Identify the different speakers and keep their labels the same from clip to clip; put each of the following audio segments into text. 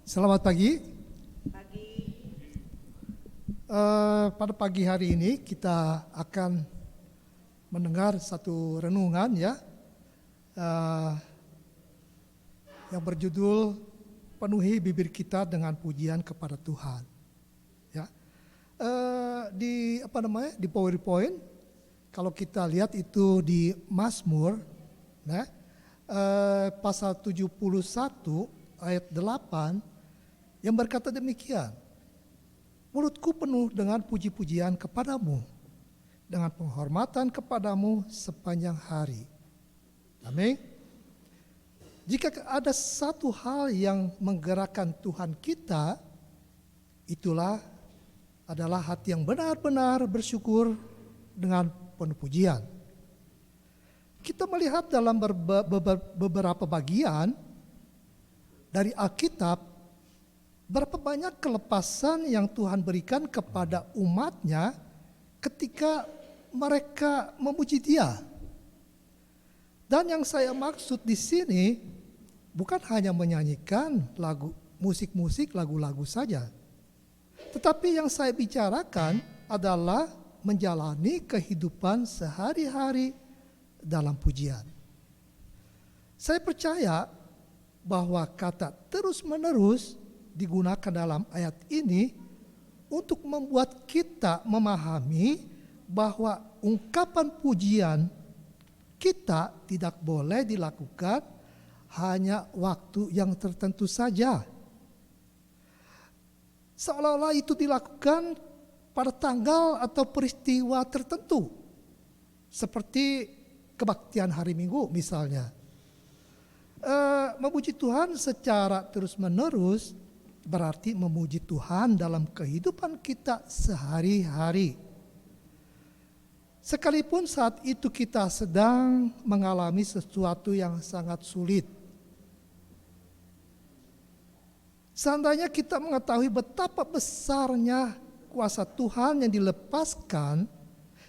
Speaker 1: Selamat pagi.
Speaker 2: Pagi.
Speaker 1: Pada pagi hari ini kita akan mendengar satu renungan yang berjudul penuhi bibir kita dengan pujian kepada Tuhan. Ya, di PowerPoint kalau kita lihat itu di Mazmur, pasal 71 ayat 8 yang berkata demikian. Mulutku penuh dengan puji-pujian kepadamu, dengan penghormatan kepadamu sepanjang hari. Amin. Jika ada satu hal yang menggerakkan Tuhan kita, itulah adalah hati yang benar-benar bersyukur dengan penuh pujian. Kita melihat dalam beberapa bagian dari Alkitab, berapa banyak kelepasan yang Tuhan berikan kepada umatnya ketika mereka memuji Dia. Dan yang saya maksud di sini bukan hanya menyanyikan musik-musik lagu-lagu saja. Tetapi yang saya bicarakan adalah menjalani kehidupan sehari-hari dalam pujian. Saya percaya bahwa kata terus-menerus digunakan dalam ayat ini untuk membuat kita memahami bahwa ungkapan pujian kita tidak boleh dilakukan hanya waktu yang tertentu saja. Seolah-olah itu dilakukan pada tanggal atau peristiwa tertentu. Seperti kebaktian hari Minggu misalnya. Memuji Tuhan secara terus-menerus berarti memuji Tuhan dalam kehidupan kita sehari-hari. Sekalipun saat itu kita sedang mengalami sesuatu yang sangat sulit. Seandainya kita mengetahui betapa besarnya kuasa Tuhan yang dilepaskan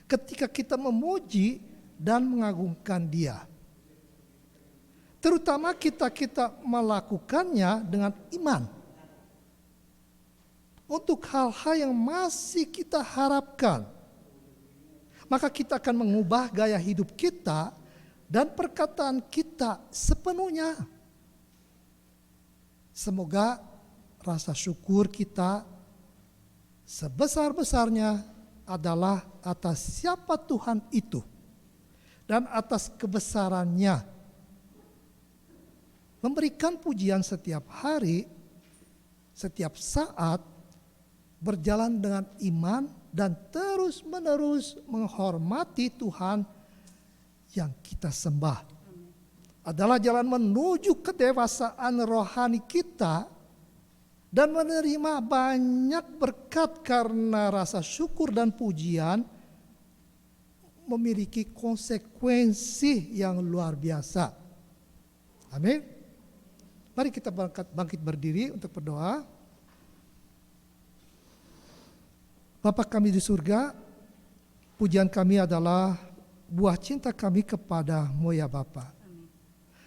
Speaker 1: ketika kita memuji dan mengagungkan Dia. Terutama kita melakukannya dengan iman. Untuk hal-hal yang masih kita harapkan, maka kita akan mengubah gaya hidup kita dan perkataan kita sepenuhnya. Semoga rasa syukur kita sebesar-besarnya adalah atas siapa Tuhan itu dan atas kebesarannya. Memberikan pujian setiap hari, setiap saat, berjalan dengan iman dan terus-menerus menghormati Tuhan yang kita sembah. Adalah jalan menuju kedewasaan rohani kita dan menerima banyak berkat karena rasa syukur dan pujian memiliki konsekuensi yang luar biasa. Amin. Mari kita bangkit berdiri untuk berdoa. Bapa kami di surga, pujian kami adalah buah cinta kami kepadamu ya Bapa.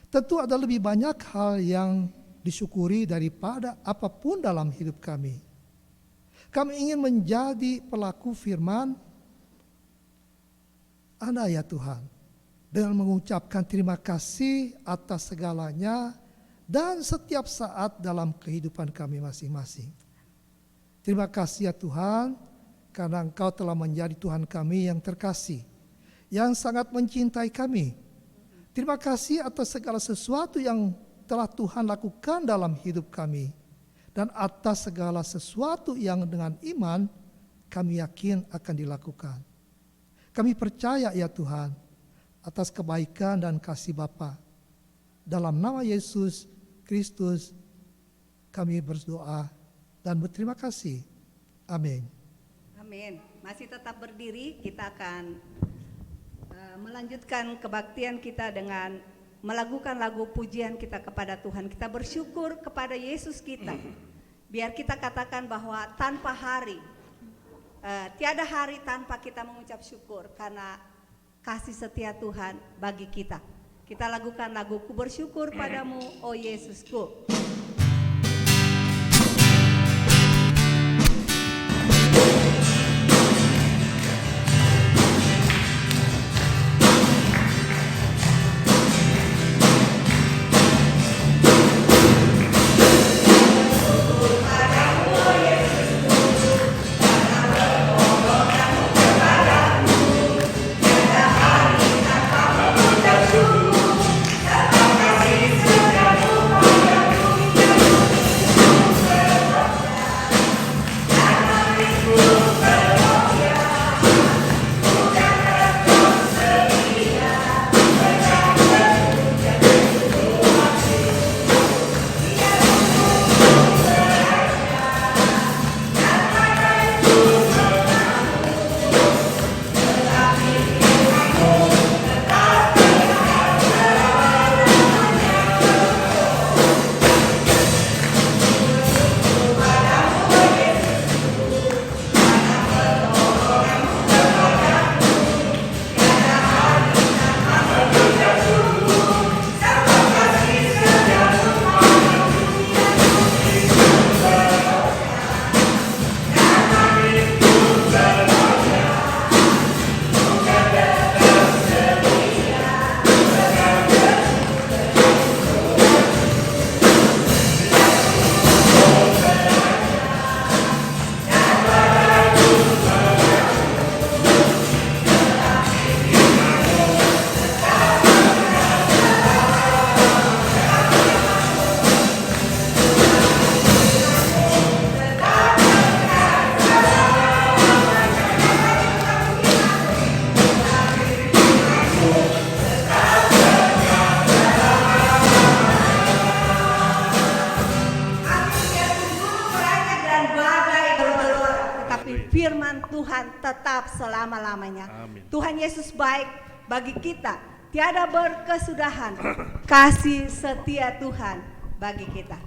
Speaker 1: Tentu ada lebih banyak hal yang disyukuri daripada apapun dalam hidup kami. Kami ingin menjadi pelaku firman Anda ya Tuhan, dengan mengucapkan terima kasih atas segalanya dan setiap saat dalam kehidupan kami masing-masing. Terima kasih ya Tuhan, karena Engkau telah menjadi Tuhan kami yang terkasih, yang sangat mencintai kami. Terima kasih atas segala sesuatu yang telah Tuhan lakukan dalam hidup kami, dan atas segala sesuatu yang dengan iman kami yakin akan dilakukan. Kami percaya ya Tuhan, atas kebaikan dan kasih Bapa. Dalam nama Yesus Kristus kami berdoa dan berterima kasih. Amin.
Speaker 2: Amin. Masih tetap berdiri, kita akan melanjutkan kebaktian kita dengan melakukan lagu pujian kita kepada Tuhan. Kita bersyukur kepada Yesus kita. Biar kita katakan bahwa tanpa hari, tiada hari tanpa kita mengucap syukur karena kasih setia Tuhan bagi kita. Kita lakukan lagu Ku Bersyukur Padamu, oh Yesusku. firman Tuhan tetap selama-lamanya.
Speaker 3: Amin.
Speaker 2: Tuhan Yesus baik bagi kita, tiada berkesudahan. Kasih setia Tuhan bagi kita.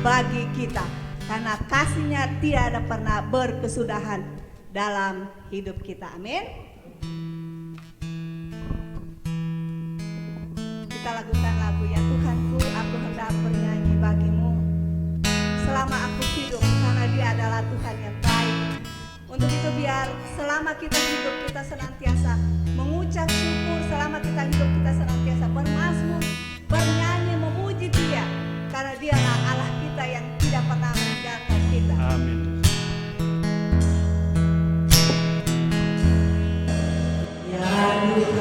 Speaker 2: Bagi kita, karena kasihnya tiada pernah berkesudahan dalam hidup kita. Amin. Kita lakukan lagu Ya Tuhanku, aku hendak bernyanyi bagimu selama aku hidup, karena Dia adalah Tuhan yang baik. Untuk itu biar selama kita hidup kita senantiasa mengucap syukur, selama kita hidup kita senantiasa bermazmur, bernyanyi, memuji Dia, karena Dialah Allah kita yang tidak pernah meninggalkan kita.
Speaker 3: Amin.
Speaker 4: Selama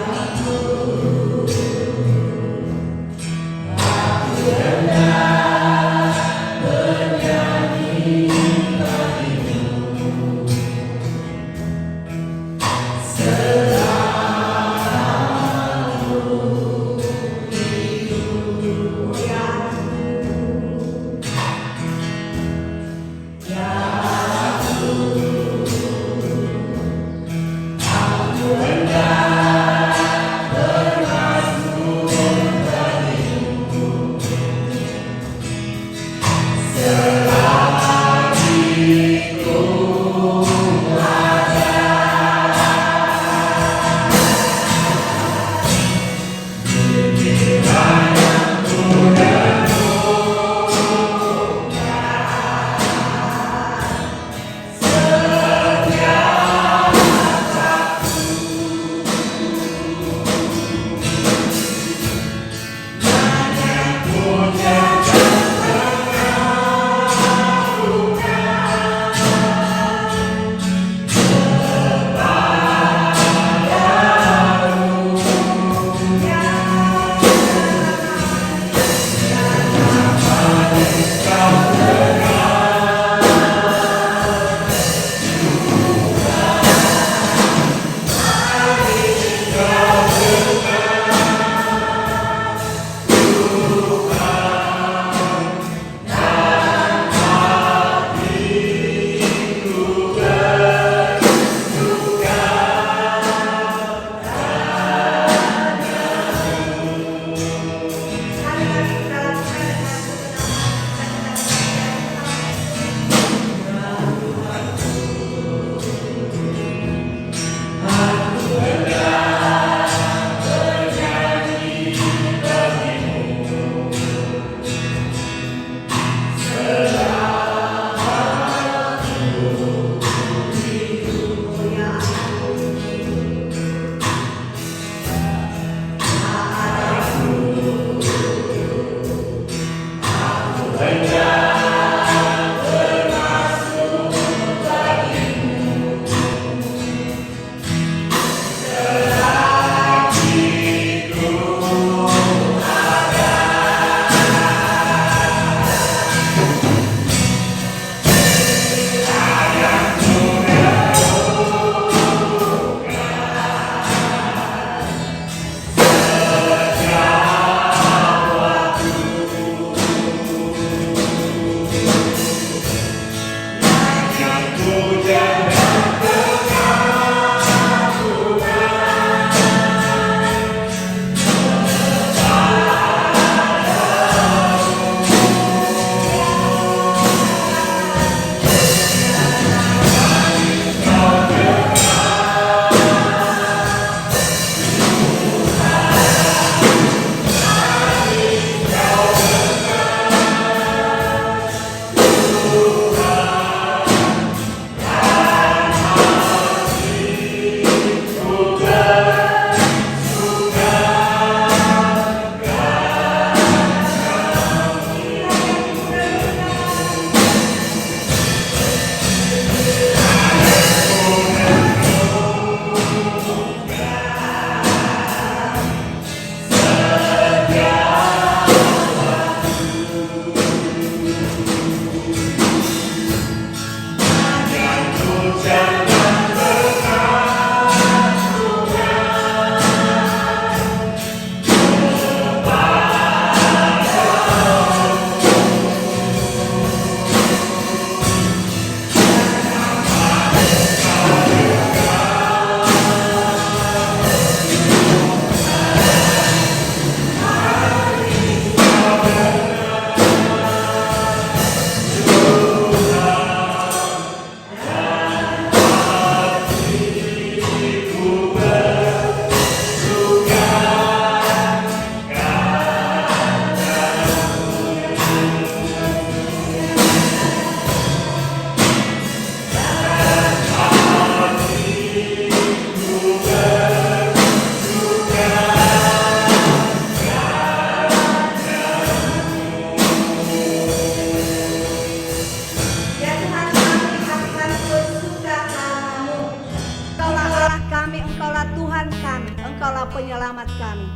Speaker 2: Engkaulah penyelamat kami.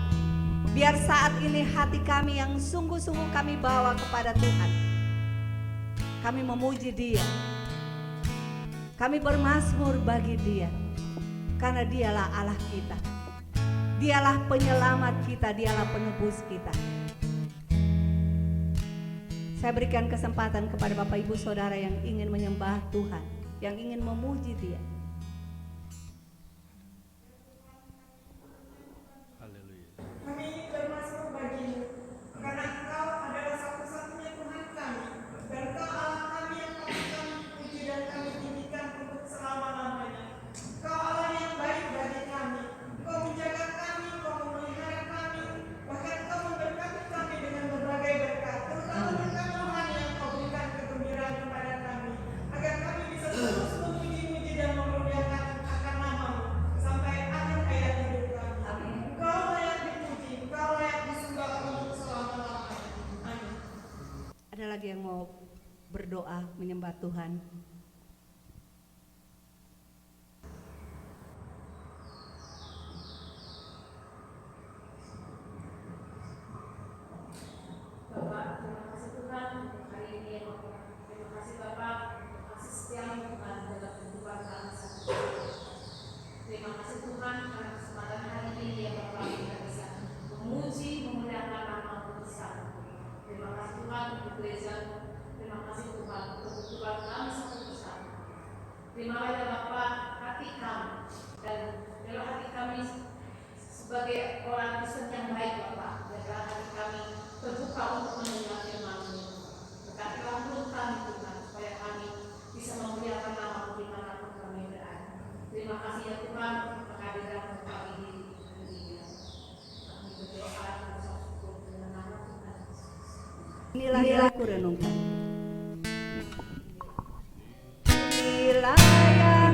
Speaker 2: Biar saat ini hati kami yang sungguh-sungguh kami bawa kepada Tuhan. Kami memuji Dia. Kami bermazmur bagi Dia. Karena Dialah Allah kita. Dialah penyelamat kita, Dialah penebus kita. Saya berikan kesempatan kepada Bapak Ibu Saudara yang ingin menyembah Tuhan, yang ingin memuji Dia.
Speaker 3: Kami bermazmur bagi-Mu, karena Engkau adalah satu-satunya Tuhan kami, dan Engkau Allah kami yang patut kami puji dan kami tinggikan untuk selama-lamanya. Engkau Allah yang baik bagi kami, Engkau menjaga kami, Engkau memelihara kami, bahkan Engkau memberkati kami dengan berbagai berkat, terutama berkat rohani yang Engkau berikan kegembiraan kepada kami, agar kami bisa terus memuji-muji dan memuliakan akan nama-Mu sampai akhir hayat hidup kami. Engkau layak dipuji, Engkau layak disembah untuk selama-lamanya. Amin.
Speaker 2: Ada lagi yang mau berdoa menyembah Tuhan?
Speaker 4: Bapak, terima kasih Tuhan untuk hari ini. Terima kasih Bapak, terima kasih setiamu Tuhan dalam kehidupan kami saat ini. Terima kasih Tuhan karena kesempatan hari ini ya Bapak kita bisa memuji, memuliakan nama-Mu bersama. Terima kasih Tuhan untuk gereja. Terima kasih Tuhan untuk kehidupan kami satu bersama. Terima kasih Bapak hati kami dan dalam hati kami sebagai orang Kristen yang baik Bapak. Dalam hati kami terbuka untuk mendengar firman-Mu. Berkatilah mulut kami Tuhan, supaya kami bisa memuliakan nama-Mu dimanapun kami berada. Terima kasih ya Tuhan untuk kehadiran Bapak ini hari ini. Kami berdoa dan bersyukur dengan nama Tuhan Yesus.
Speaker 2: Inilah yang aku renungkan. Inilah yang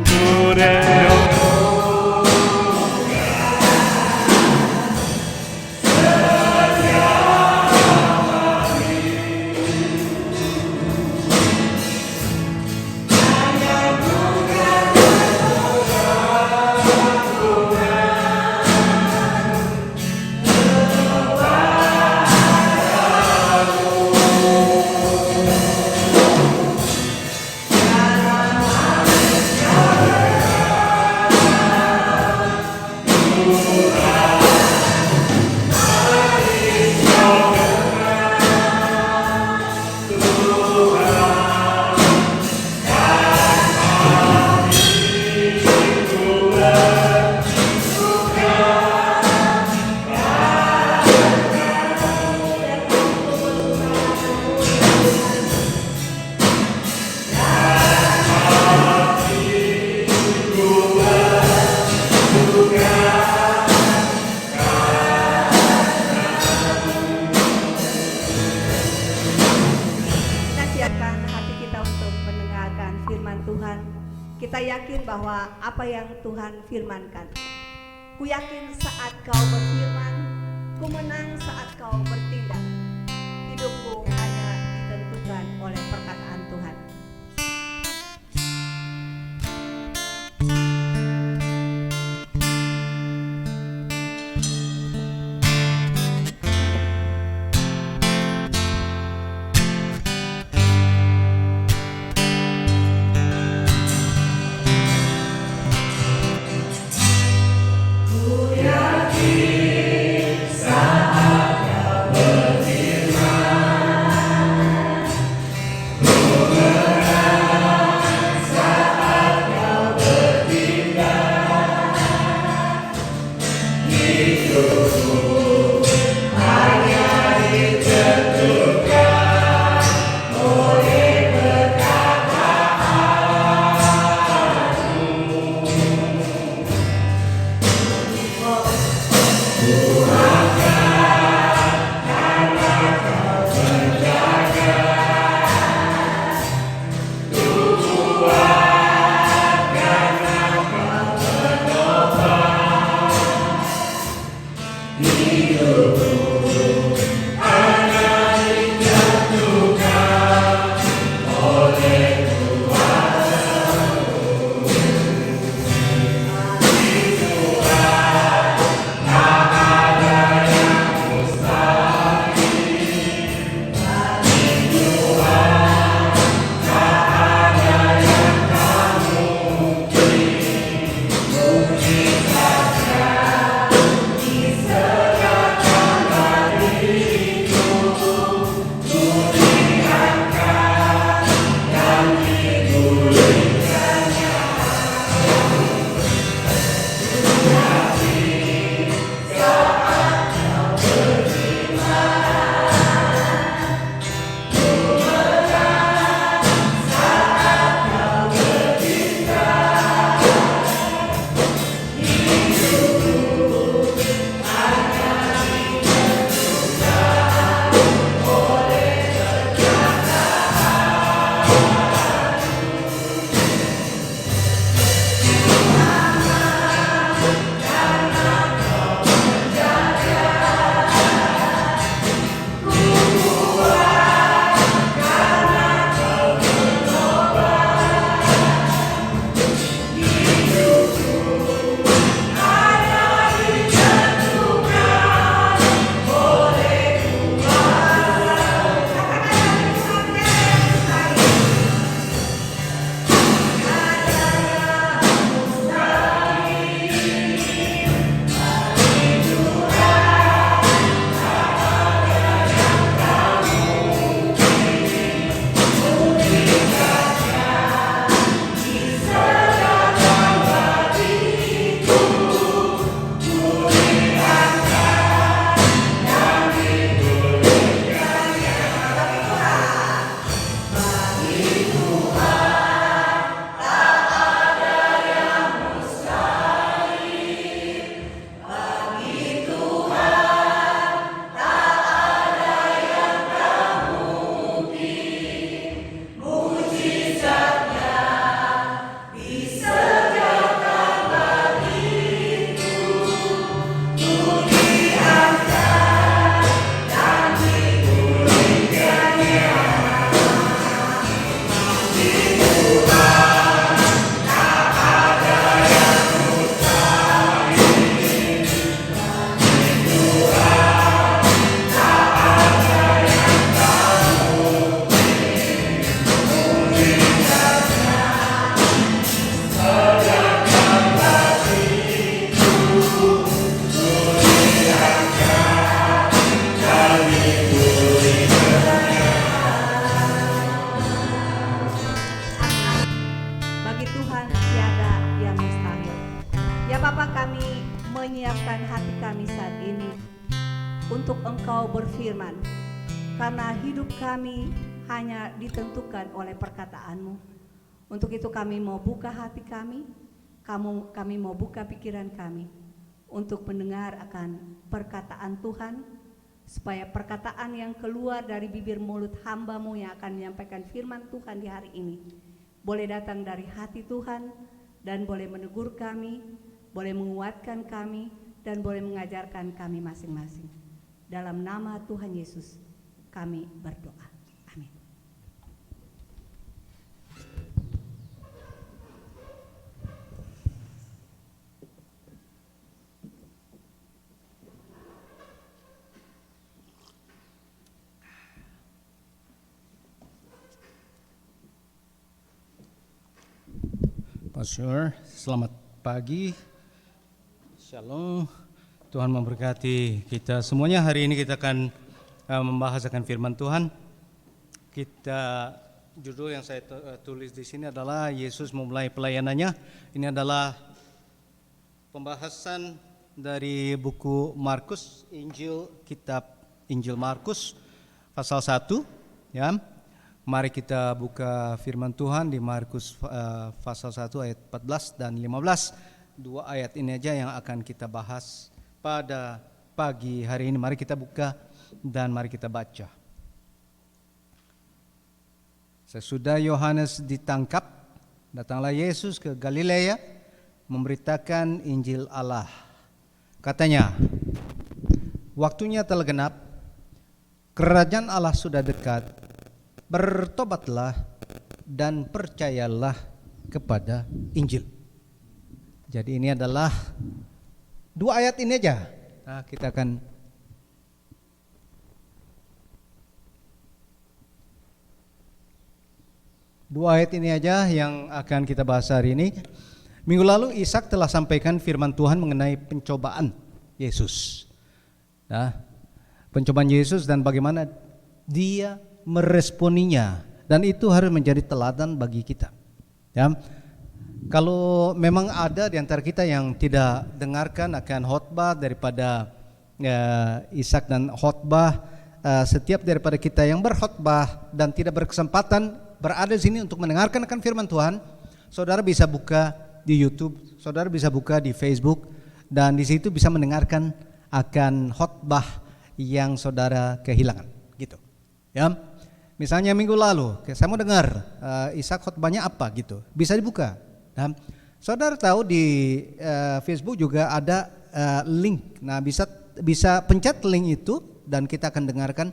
Speaker 2: siapkan hati kita untuk mendengarkan firman Tuhan. Kita yakin bahwa apa yang Tuhan firmankan. Ku yakin saat kau berfirman, ku menang saat kau bertindak. Hidupku hanya ditentukan oleh perkataan Tuhan. menyiapkan hati kami saat ini untuk Engkau berfirman, karena hidup kami hanya ditentukan oleh perkataan-Mu. Untuk itu kami mau buka hati kami, kami mau buka pikiran kami untuk mendengar akan perkataan Tuhan, supaya perkataan yang keluar dari bibir mulut hamba-Mu yang akan menyampaikan firman Tuhan di hari ini boleh datang dari hati Tuhan dan boleh menegur kami, boleh menguatkan kami, dan boleh mengajarkan kami masing-masing. Dalam nama Tuhan Yesus kami berdoa. Amin.
Speaker 5: Pastor, selamat pagi. Shalom. Tuhan memberkati kita semuanya. Hari ini kita akan membahas akan firman Tuhan. Judul yang saya tulis di sini adalah Yesus memulai pelayanannya. Ini adalah pembahasan dari buku Markus, kitab Injil Markus pasal 1, ya. Mari kita buka firman Tuhan di Markus pasal 1 ayat 14 dan 15. Dua ayat ini aja yang akan kita bahas pada pagi hari ini. Mari kita buka dan mari kita baca. Sesudah Yohanes ditangkap, datanglah Yesus ke Galilea memberitakan Injil Allah. Katanya, waktunya telah genap, kerajaan Allah sudah dekat. Bertobatlah dan percayalah kepada Injil. Jadi ini adalah dua ayat ini aja. Nah, kita akan dua ayat ini aja yang akan kita bahas hari ini. Minggu lalu Ishak telah sampaikan firman Tuhan mengenai pencobaan Yesus. Nah, pencobaan Yesus dan bagaimana dia meresponinya, dan itu harus menjadi teladan bagi kita. Ya, kalau memang ada di antara kita yang tidak dengarkan akan khotbah daripada Ishak dan khotbah setiap daripada kita yang berkhotbah dan tidak berkesempatan berada di sini untuk mendengarkan akan firman Tuhan, saudara bisa buka di YouTube, saudara bisa buka di Facebook, dan di situ bisa mendengarkan akan khotbah yang saudara kehilangan, gitu. Ya. Misalnya minggu lalu, saya mau dengar Ishak khotbahnya apa gitu, bisa dibuka. Nah, saudara tahu di Facebook juga ada link. Nah, bisa pencet link itu dan kita akan dengarkan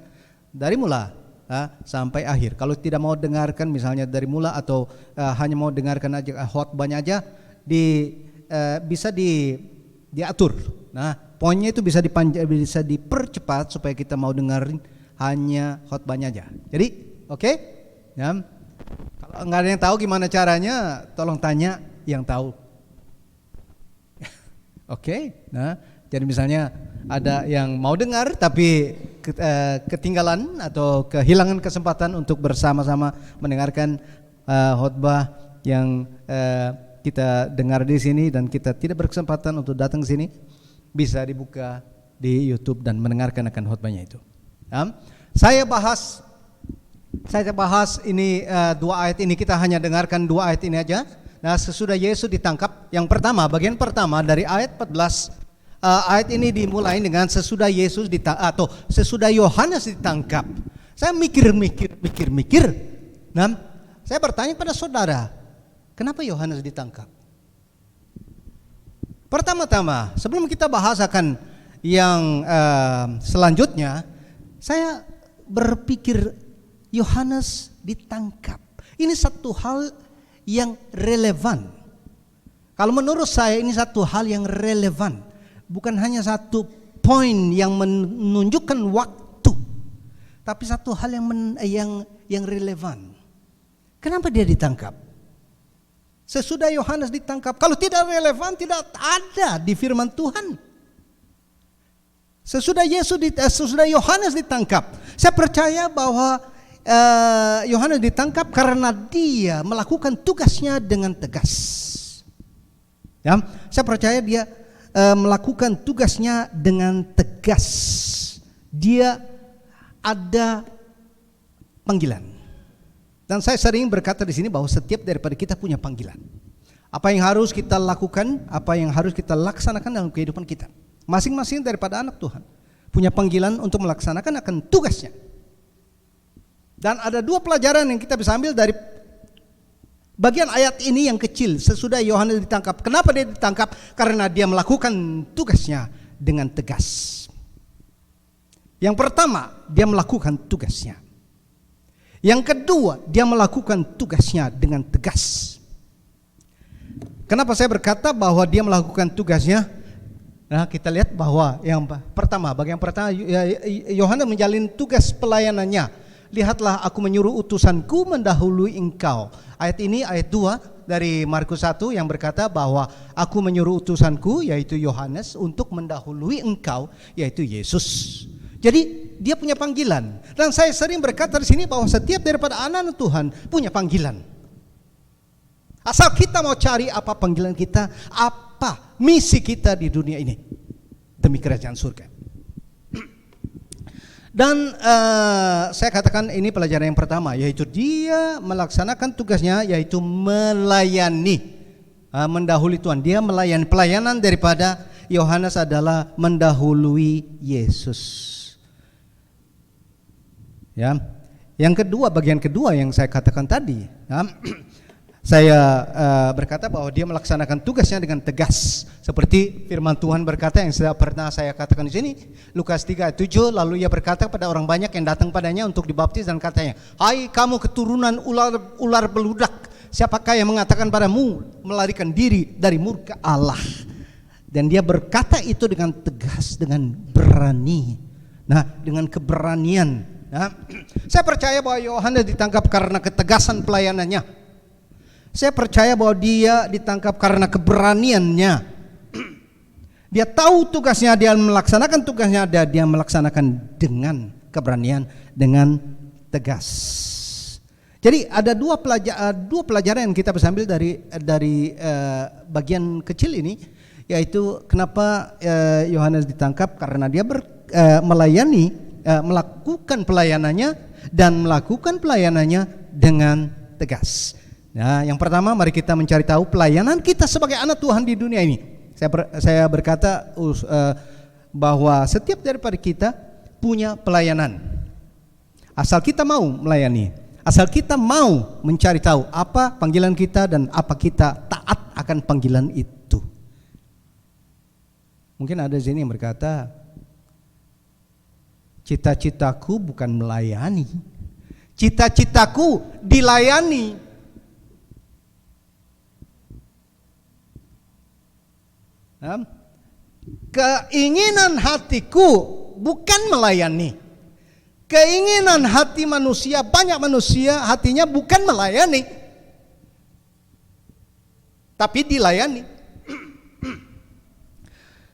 Speaker 5: dari mula sampai akhir. Kalau tidak mau dengarkan misalnya dari mula atau hanya mau dengarkan aja khotbahnya aja, bisa diatur. Nah, poinnya itu bisa dipercepat supaya kita mau dengerin hanya khotbahnya aja. Jadi, oke? Ya. Kalau nggak ada yang tahu gimana caranya, tolong tanya yang tahu. Oke? Nah, jadi misalnya ada yang mau dengar tapi ketinggalan atau kehilangan kesempatan untuk bersama-sama mendengarkan khotbah yang kita dengar di sini dan kita tidak berkesempatan untuk datang ke sini, bisa dibuka di YouTube dan mendengarkan akan khotbahnya itu. Saya bahas ini dua ayat ini, kita hanya dengarkan dua ayat ini aja. Nah, sesudah Yesus ditangkap, yang pertama, bagian pertama dari ayat 14, ayat ini dimulai dengan sesudah Yesus atau sesudah Yohanes ditangkap. Saya mikir. Nah, saya bertanya pada saudara, kenapa Yohanes ditangkap? Pertama-tama, sebelum kita bahas akan yang selanjutnya, saya berpikir Yohanes ditangkap. Ini satu hal yang relevan. Kalau menurut saya ini satu hal yang relevan, bukan hanya satu poin yang menunjukkan waktu, tapi satu hal yang relevan. Kenapa dia ditangkap? Sesudah Yohanes ditangkap, kalau tidak relevan tidak ada di firman Tuhan. Sesudah Yohanes ditangkap, saya percaya bahwa Yohanes ditangkap karena dia melakukan tugasnya dengan tegas. Ya, saya percaya dia melakukan tugasnya dengan tegas. Dia ada panggilan. Dan saya sering berkata di sini bahwa setiap daripada kita punya panggilan. Apa yang harus kita lakukan, apa yang harus kita laksanakan dalam kehidupan kita. Masing-masing daripada anak Tuhan punya panggilan untuk melaksanakan akan tugasnya. Dan ada dua pelajaran yang kita bisa ambil dari bagian ayat ini yang kecil sesudah Yohanes ditangkap. Kenapa dia ditangkap? Karena dia melakukan tugasnya dengan tegas. Yang pertama, dia melakukan tugasnya. Yang kedua, dia melakukan tugasnya dengan tegas. Kenapa saya berkata bahwa dia melakukan tugasnya? Nah, kita lihat bahwa yang pertama, bagian pertama, Yohanes menjalin tugas pelayanannya. Lihatlah, aku menyuruh utusanku mendahului engkau. Ayat ini ayat 2 dari Markus 1 yang berkata bahwa aku menyuruh utusanku, yaitu Yohanes, untuk mendahului engkau, yaitu Yesus. Jadi dia punya panggilan. Dan saya sering berkata di sini bahwa setiap daripada anak Tuhan punya panggilan. Asal kita mau cari apa panggilan kita, apa misi kita di dunia ini demi kerajaan surga. Dan saya katakan ini pelajaran yang pertama, yaitu dia melaksanakan tugasnya, yaitu melayani, mendahului Tuhan. Dia melayani. Pelayanan daripada Yohanes adalah mendahului Yesus. Ya, yang kedua, bagian kedua yang saya katakan tadi, ya, saya berkata bahwa dia melaksanakan tugasnya dengan tegas, seperti firman Tuhan berkata yang sudah pernah saya katakan di sini, Lukas 3 ayat 7. Lalu ia berkata kepada orang banyak yang datang padanya untuk dibaptis dan katanya, hai kamu keturunan ular beludak, siapakah yang mengatakan padamu melarikan diri dari murka Allah? Dan dia berkata itu dengan tegas, dengan berani, nah dengan keberanian. Nah, saya percaya bahwa Yohanes ditangkap karena ketegasan pelayanannya. Saya percaya bahwa dia ditangkap karena keberaniannya. Dia tahu tugasnya, dia melaksanakan tugasnya, dia melaksanakan dengan keberanian, dengan tegas. Jadi ada dua pelajaran yang kita bisa ambil dari bagian kecil ini, yaitu kenapa Yohanes ditangkap, karena dia melakukan pelayanannya dan melakukan pelayanannya dengan tegas. Nah, yang pertama, mari kita mencari tahu pelayanan kita sebagai anak Tuhan di dunia ini. Saya berkata bahwa setiap daripada kita punya pelayanan. Asal kita mau melayani, asal kita mau mencari tahu apa panggilan kita dan apa kita taat akan panggilan itu. Mungkin ada di sini yang berkata, cita-citaku bukan melayani, cita-citaku dilayani. Keinginan hatiku bukan melayani. Keinginan hati manusia, banyak manusia hatinya bukan melayani, tapi dilayani.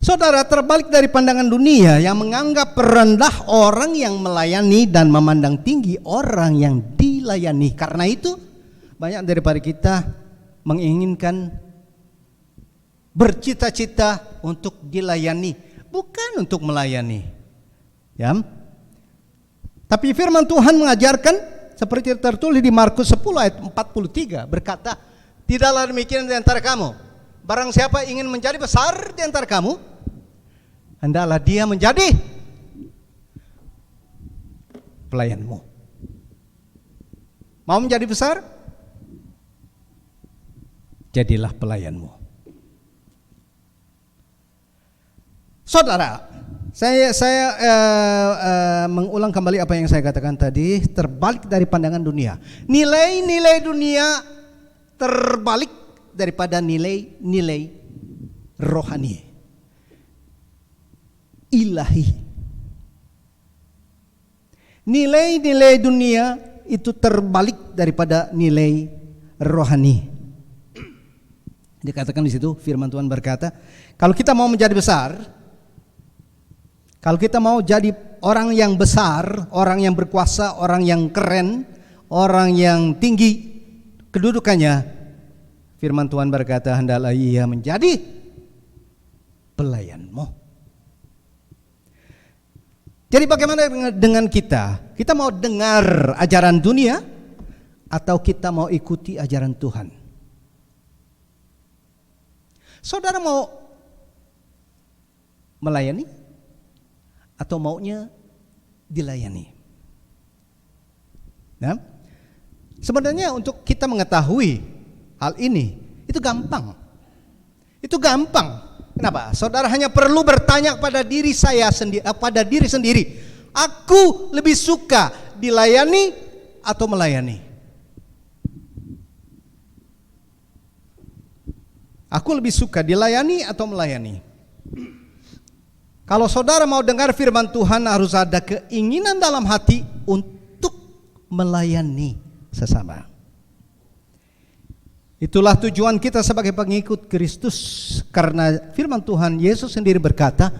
Speaker 5: Saudara, terbalik dari pandangan dunia yang menganggap rendah orang yang melayani dan memandang tinggi orang yang dilayani. Karena itu banyak daripada kita menginginkan, bercita-cita untuk dilayani, bukan untuk melayani. Ya. Tapi firman Tuhan mengajarkan seperti tertulis di Markus 10 ayat 43 berkata, tidaklah demikian di antara kamu. Barang siapa ingin menjadi besar di antara kamu, hendaklah dia menjadi pelayanmu. Mau menjadi besar? Jadilah pelayanmu. Saudara, saya mengulang kembali apa yang saya katakan tadi, terbalik dari pandangan dunia. Nilai-nilai dunia terbalik daripada nilai-nilai rohani, ilahi. Nilai-nilai dunia itu terbalik daripada nilai rohani. Dikatakan di situ, firman Tuhan berkata, kalau kita mau menjadi besar, kalau kita mau jadi orang yang besar, orang yang berkuasa, orang yang keren, orang yang tinggi kedudukannya, firman Tuhan berkata, hendaklah ia menjadi pelayanmu. Jadi bagaimana dengan kita? Kita mau dengar ajaran dunia atau kita mau ikuti ajaran Tuhan? Saudara mau melayani atau maunya dilayani. Nah, sebenarnya untuk kita mengetahui hal ini itu gampang. Itu gampang. Kenapa? Saudara hanya perlu bertanya pada diri saya sendiri, pada diri sendiri. Aku lebih suka dilayani atau melayani? Aku lebih suka dilayani atau melayani? Kalau saudara mau dengar firman Tuhan, harus ada keinginan dalam hati untuk melayani sesama. Itulah tujuan kita sebagai pengikut Kristus, karena firman Tuhan Yesus sendiri berkata,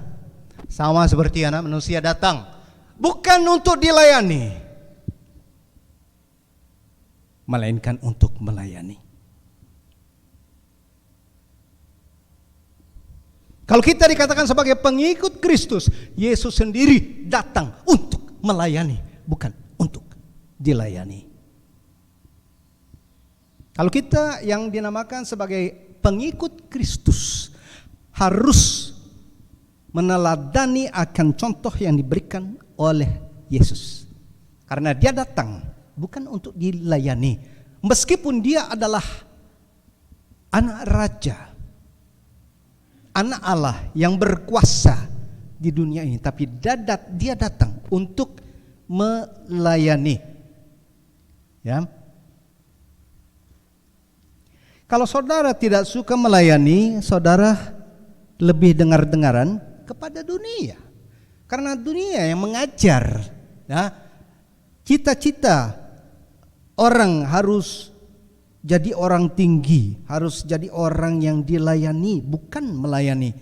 Speaker 5: sama seperti Anak Manusia datang bukan untuk dilayani, melainkan untuk melayani. Kalau kita dikatakan sebagai pengikut Kristus, Yesus sendiri datang untuk melayani, bukan untuk dilayani. Kalau kita yang dinamakan sebagai pengikut Kristus harus meneladani akan contoh yang diberikan oleh Yesus. Karena dia datang bukan untuk dilayani, meskipun dia adalah anak raja, anak Allah yang berkuasa di dunia ini, tapi dia datang untuk melayani. Ya. Kalau saudara tidak suka melayani, saudara lebih dengar-dengaran kepada dunia. Karena dunia yang mengajar, ya, cita-cita orang harus jadi orang tinggi, harus jadi orang yang dilayani, bukan melayani.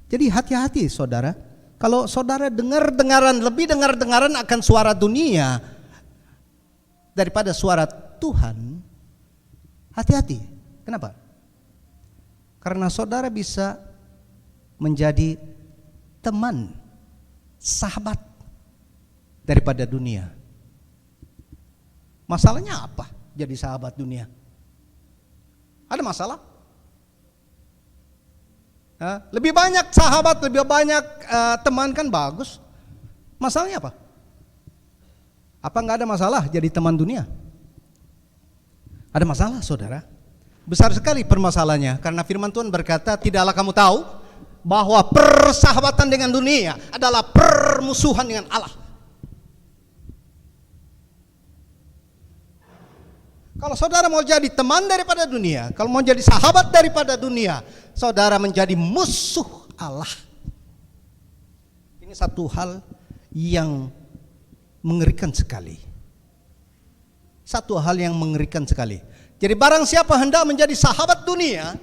Speaker 5: Jadi hati-hati saudara. Kalau saudara lebih dengar-dengaran akan suara dunia daripada suara Tuhan, hati-hati. Kenapa? Karena saudara bisa menjadi teman, sahabat daripada dunia. Masalahnya apa jadi sahabat dunia? Ada masalah? Lebih banyak sahabat, lebih banyak teman kan bagus. Masalahnya apa? Apa nggak ada masalah jadi teman dunia? Ada masalah saudara. Besar sekali permasalahannya, karena firman Tuhan berkata, tidaklah kamu tahu bahwa persahabatan dengan dunia adalah permusuhan dengan Allah. Kalau saudara mau jadi teman daripada dunia, kalau mau jadi sahabat daripada dunia, saudara menjadi musuh Allah. Ini satu hal yang mengerikan sekali. Satu hal yang mengerikan sekali. Jadi barang siapa hendak menjadi sahabat dunia,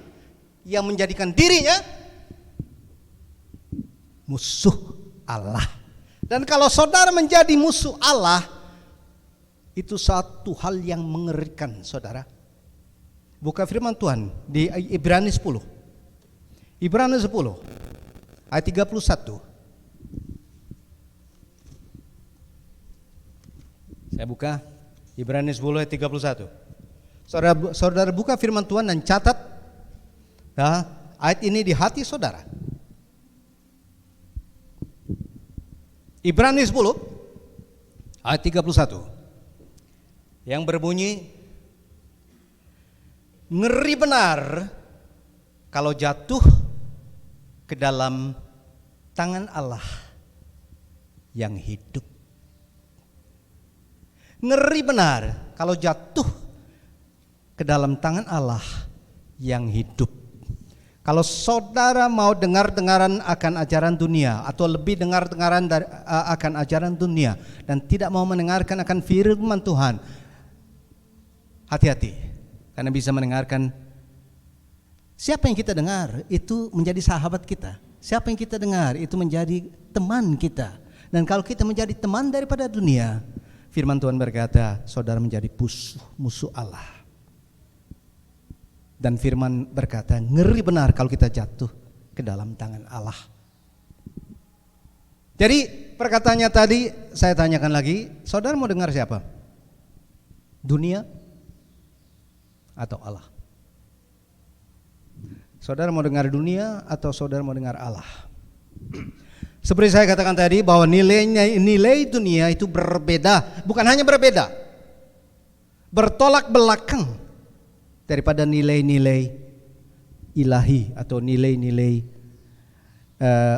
Speaker 5: yang menjadikan dirinya musuh Allah. Dan kalau saudara menjadi musuh Allah, itu satu hal yang mengerikan saudara. Buka firman Tuhan di Ibrani 10. Ibrani 10 ayat 31. Saya buka Ibrani 10 ayat 31. Saudara buka firman Tuhan dan catat ya, ayat ini di hati saudara. Ibrani 10 ayat 31 yang berbunyi, ngeri benar kalau jatuh ke dalam tangan Allah yang hidup. Ngeri benar kalau jatuh ke dalam tangan Allah yang hidup. Kalau saudara mau dengar-dengaran akan ajaran dunia, atau lebih dengar-dengaran akan ajaran dunia, dan tidak mau mendengarkan akan firman Tuhan, hati-hati, karena bisa mendengarkan. Siapa yang kita dengar itu menjadi sahabat kita. Siapa yang kita dengar itu menjadi teman kita. Dan kalau kita menjadi teman daripada dunia, firman Tuhan berkata, saudara menjadi musuh Allah. Dan firman berkata, ngeri benar kalau kita jatuh ke dalam tangan Allah. Jadi perkataannya tadi saya tanyakan lagi, saudara mau dengar siapa? Dunia atau Allah? Saudara mau dengar dunia atau saudara mau dengar Allah? Seperti saya katakan tadi bahwa nilai dunia itu berbeda, bukan hanya berbeda, bertolak belakang daripada nilai-nilai ilahi atau nilai-nilai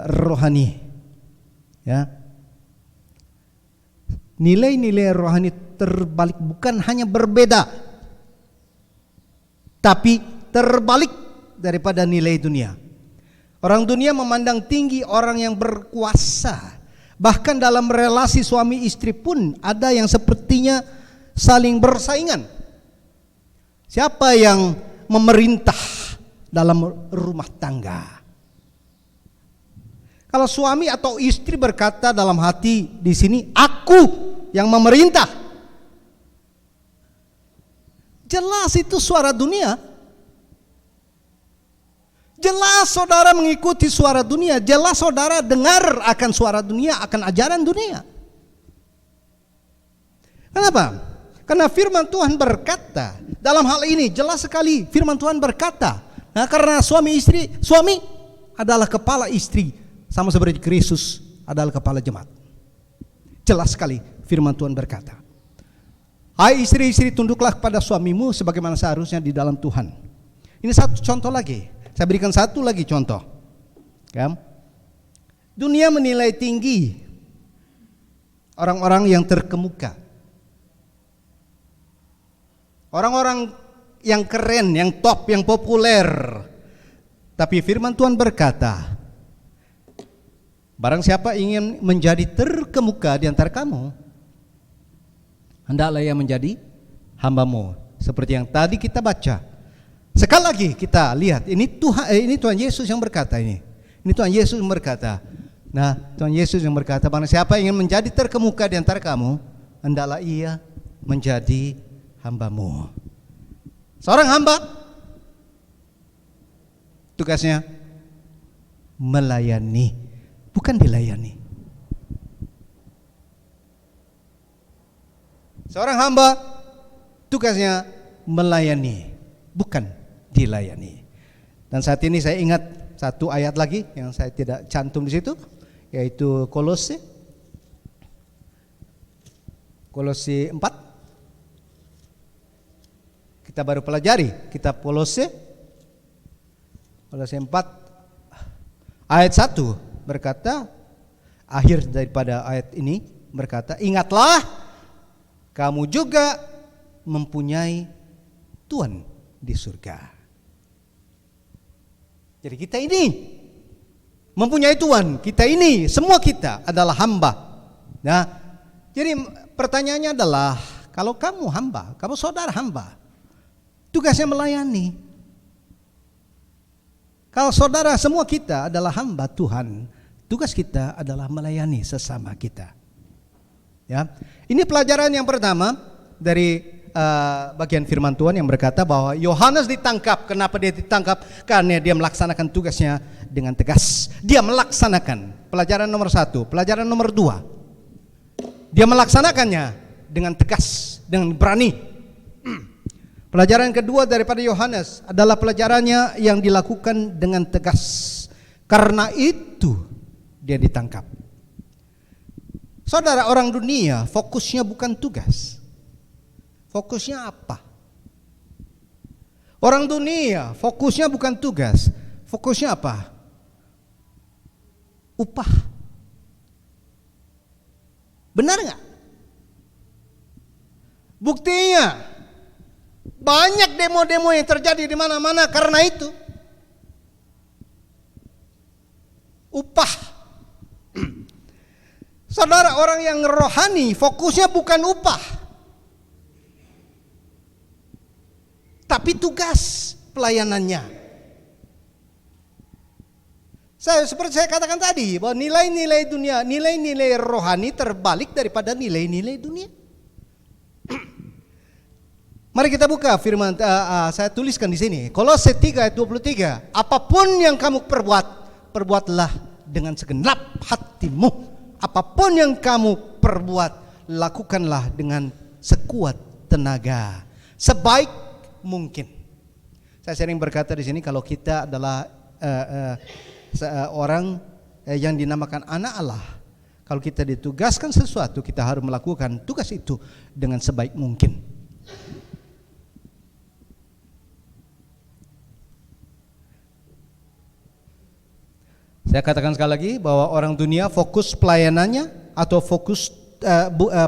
Speaker 5: rohani. Ya. Nilai-nilai rohani terbalik, bukan hanya berbeda, tapi terbalik daripada nilai dunia. Orang dunia memandang tinggi orang yang berkuasa. Bahkan dalam relasi suami istri pun ada yang sepertinya saling bersaingan. Siapa yang memerintah dalam rumah tangga? Kalau suami atau istri berkata dalam hati di sini, aku yang memerintah, jelas itu suara dunia. Jelas saudara mengikuti suara dunia, jelas saudara dengar akan suara dunia, akan ajaran dunia. Kenapa? Karena firman Tuhan berkata, dalam hal ini jelas sekali firman Tuhan berkata, nah, karena suami adalah kepala istri, sama seperti Kristus adalah kepala jemaat. Jelas sekali firman Tuhan berkata, hai istri-istri, tunduklah kepada suamimu sebagaimana seharusnya di dalam Tuhan. Ini satu contoh lagi. Saya berikan satu lagi contoh. Dunia menilai tinggi orang-orang yang terkemuka, orang-orang yang keren, yang top, yang populer. Tapi firman Tuhan berkata, barang siapa ingin menjadi terkemuka di antara kamu, hendaklah ia menjadi hambamu. Seperti yang tadi kita baca. Sekali lagi kita lihat, ini Tuhan Yesus yang berkata ini. Ini Tuhan Yesus yang berkata. Nah, Tuhan Yesus yang berkata, barang siapa ingin menjadi terkemuka di antara kamu, hendaklah ia menjadi hambamu. Seorang hamba tugasnya melayani, bukan dilayani. Seorang hamba tugasnya melayani, bukan dilayani. Dan saat ini saya ingat satu ayat lagi yang saya tidak cantum di situ, yaitu Kolose 4. Kita baru pelajari kitab Kolose 4 ayat 1 berkata, akhir daripada ayat ini berkata, ingatlah kamu juga mempunyai Tuhan di surga. Jadi kita ini mempunyai Tuhan, kita ini semua kita adalah hamba. Nah, jadi pertanyaannya adalah, kalau kamu hamba, kamu saudara hamba, tugasnya melayani. Kalau saudara semua kita adalah hamba Tuhan, tugas kita adalah melayani sesama kita. Ya, ini pelajaran yang pertama dari bagian firman Tuhan yang berkata bahwa Yohanes ditangkap. Kenapa dia ditangkap? Karena dia melaksanakan tugasnya dengan tegas. Dia melaksanakan pelajaran nomor 1. Pelajaran nomor 2, dia melaksanakannya dengan tegas, dengan berani. Pelajaran kedua daripada Yohanes adalah pelajarannya yang dilakukan dengan tegas. Karena itu dia ditangkap. Saudara, orang dunia fokusnya bukan tugas. Fokusnya apa? Orang dunia fokusnya bukan tugas. Fokusnya apa? Upah. Benar nggak? Buktinya banyak demo-demo yang terjadi di mana-mana karena itu. Upah. Saudara, orang yang rohani fokusnya bukan upah, tapi tugas pelayanannya. Seperti saya katakan tadi, bahwa nilai-nilai dunia, nilai-nilai rohani terbalik daripada nilai-nilai dunia. Mari kita buka firman, saya tuliskan di sini, Kolose 3 ayat 23. Apapun yang kamu perbuat, perbuatlah dengan segenap hatimu. Apapun yang kamu perbuat, lakukanlah dengan sekuat tenaga, sebaik mungkin. Saya sering berkata di sini, kalau kita adalah yang dinamakan anak Allah, kalau kita ditugaskan sesuatu, kita harus melakukan tugas itu dengan sebaik mungkin. Saya katakan sekali lagi bahwa orang dunia fokus pelayanannya atau fokus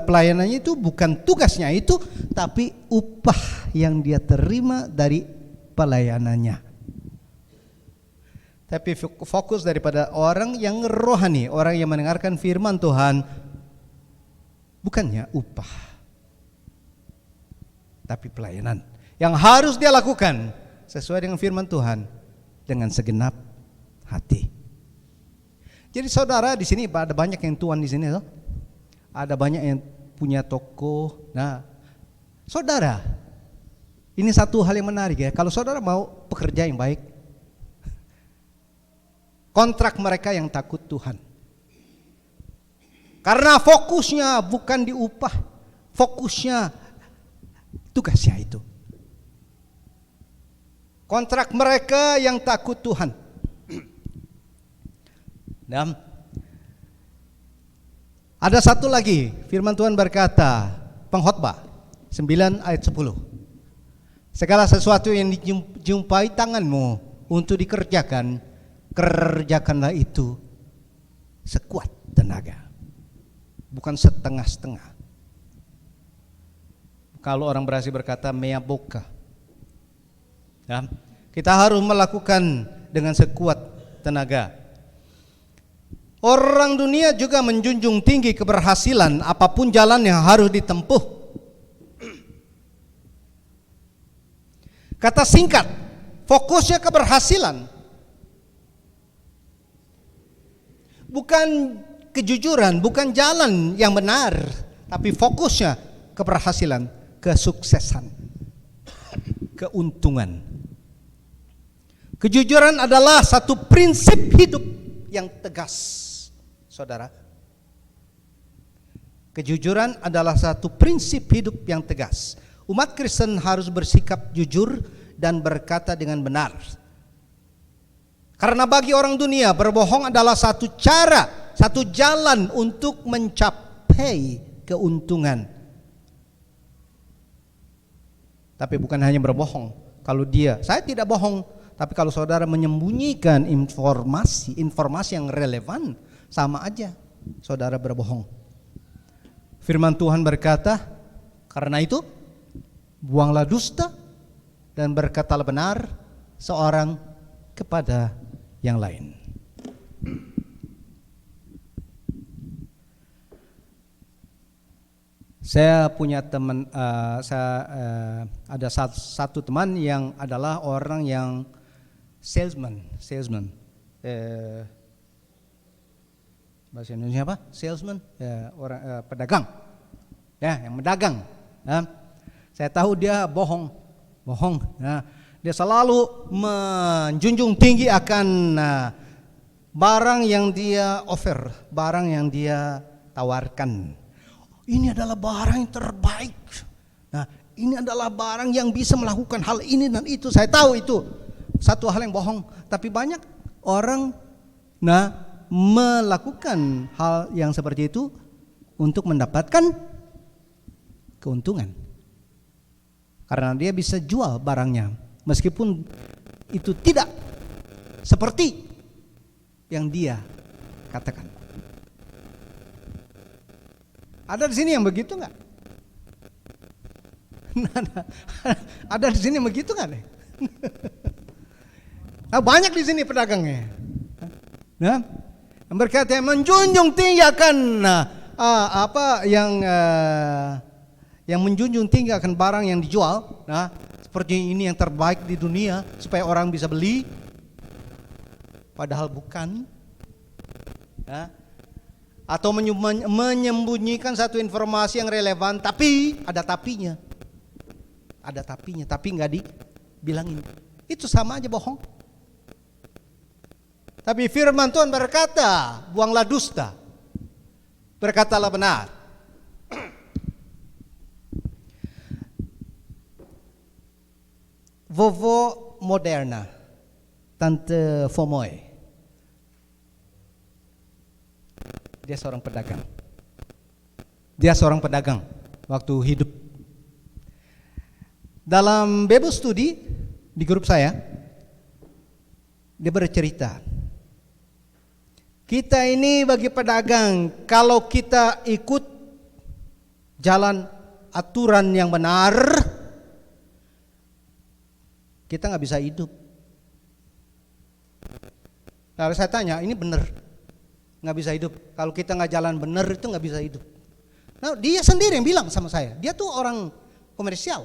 Speaker 5: pelayanannya itu bukan tugasnya itu, tapi upah yang dia terima dari pelayanannya. Tapi fokus daripada orang yang rohani, orang yang mendengarkan firman Tuhan, bukannya upah, tapi pelayanan yang harus dia lakukan sesuai dengan firman Tuhan dengan segenap hati. Jadi saudara, di sini ada banyak yang tuan di sini, loh. Ada banyak yang punya toko. Nah, saudara, ini satu hal yang menarik ya. Kalau saudara mau pekerja yang baik, kontrak mereka yang takut Tuhan. Karena fokusnya bukan di upah, fokusnya tugasnya itu. Kontrak mereka yang takut Tuhan. Dan ada satu lagi, firman Tuhan berkata, Pengkhotbah 9 ayat 10. Segala sesuatu yang dijumpai tanganmu untuk dikerjakan, kerjakanlah itu sekuat tenaga, bukan setengah-setengah. Kalau orang Brasi berkata mea boca, ya, kita harus melakukan dengan sekuat tenaga. Orang dunia juga menjunjung tinggi keberhasilan apapun jalan yang harus ditempuh. Kata singkat, fokusnya keberhasilan, bukan kejujuran, bukan jalan yang benar, tapi fokusnya keberhasilan, kesuksesan, keuntungan. Kejujuran adalah satu prinsip hidup yang tegas. Saudara, kejujuran adalah satu prinsip hidup yang tegas. Umat Kristen harus bersikap jujur dan berkata dengan benar. Karena bagi orang dunia, berbohong adalah satu cara, satu jalan untuk mencapai keuntungan. Tapi bukan hanya berbohong. Kalau saya tidak bohong, tapi kalau saudara menyembunyikan informasi yang relevan, sama aja saudara berbohong. Firman Tuhan berkata, karena itu buanglah dusta dan berkatalah benar seorang kepada yang lain. Saya punya teman, ada satu teman yang adalah orang yang salesman. Bahasa Indonesia apa? Salesman, ya, orang pedagang, ya, yang mendagang. Ya. Saya tahu dia bohong. Ya. Dia selalu menjunjung tinggi akan barang yang dia offer, barang yang dia tawarkan. Ini adalah barang yang terbaik. Nah, ini adalah barang yang bisa melakukan hal ini dan itu. Saya tahu itu satu hal yang bohong. Tapi banyak orang melakukan hal yang seperti itu untuk mendapatkan keuntungan. Karena dia bisa jual barangnya meskipun itu tidak seperti yang dia katakan. Ada di sini yang begitu enggak? Ada di sini yang begitu enggak? Banyak di sini pedagangnya. Nah, yang berkata menjunjung tinggi akan yang menjunjung tinggi akan barang yang dijual, seperti ini yang terbaik di dunia supaya orang bisa beli, padahal bukan. Atau menyembunyikan satu informasi yang relevan, tapi ada tapinya, tapi nggak dibilangin. Itu sama aja bohong. Tapi firman Tuhan berkata, buanglah dusta, berkatalah benar. Vovo Moderna, Tante Fomoy, Dia seorang pedagang. Dia seorang pedagang waktu hidup. Dalam Bible study di grup saya, dia bercerita, kita ini bagi pedagang, kalau kita ikut jalan aturan yang benar, kita nggak bisa hidup. Lalu saya tanya, ini benar? Nggak bisa hidup. Kalau kita nggak jalan benar itu nggak bisa hidup. Nah, dia sendiri yang bilang sama saya, dia tuh orang komersial,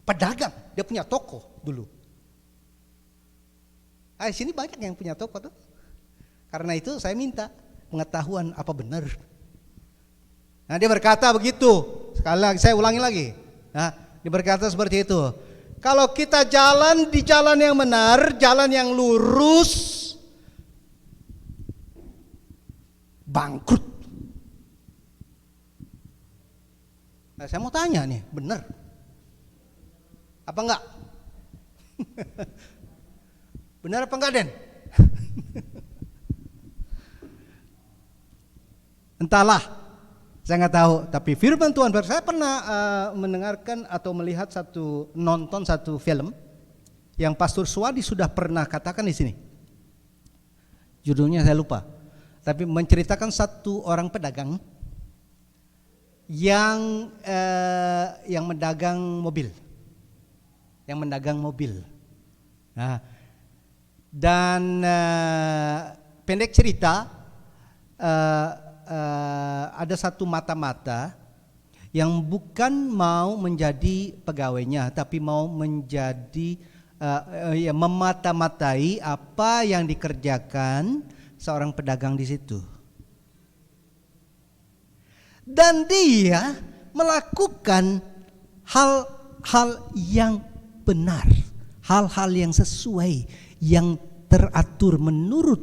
Speaker 5: pedagang, dia punya toko dulu. Di sini banyak yang punya toko tuh. Karena itu saya minta pengetahuan apa benar. Nah, dia berkata begitu. Sekali lagi saya ulangi lagi. Nah, dia berkata seperti itu. Kalau kita jalan di jalan yang benar, jalan yang lurus, bangkrut. Nah, saya mau tanya nih, benar? Apa enggak? Benar apa enggak, Den? Entahlah, saya nggak tahu. Tapi firman Tuhan, saya pernah mendengarkan atau melihat nonton satu film yang Pastor Swadi sudah pernah katakan di sini. Judulnya saya lupa. Tapi menceritakan satu orang pedagang yang mendagang mobil, Nah, dan pendek cerita, ada satu mata-mata yang bukan mau menjadi pegawainya, tapi mau menjadi memata-matai apa yang dikerjakan seorang pedagang di situ. Dan dia melakukan hal-hal yang benar, hal-hal yang sesuai, yang teratur menurut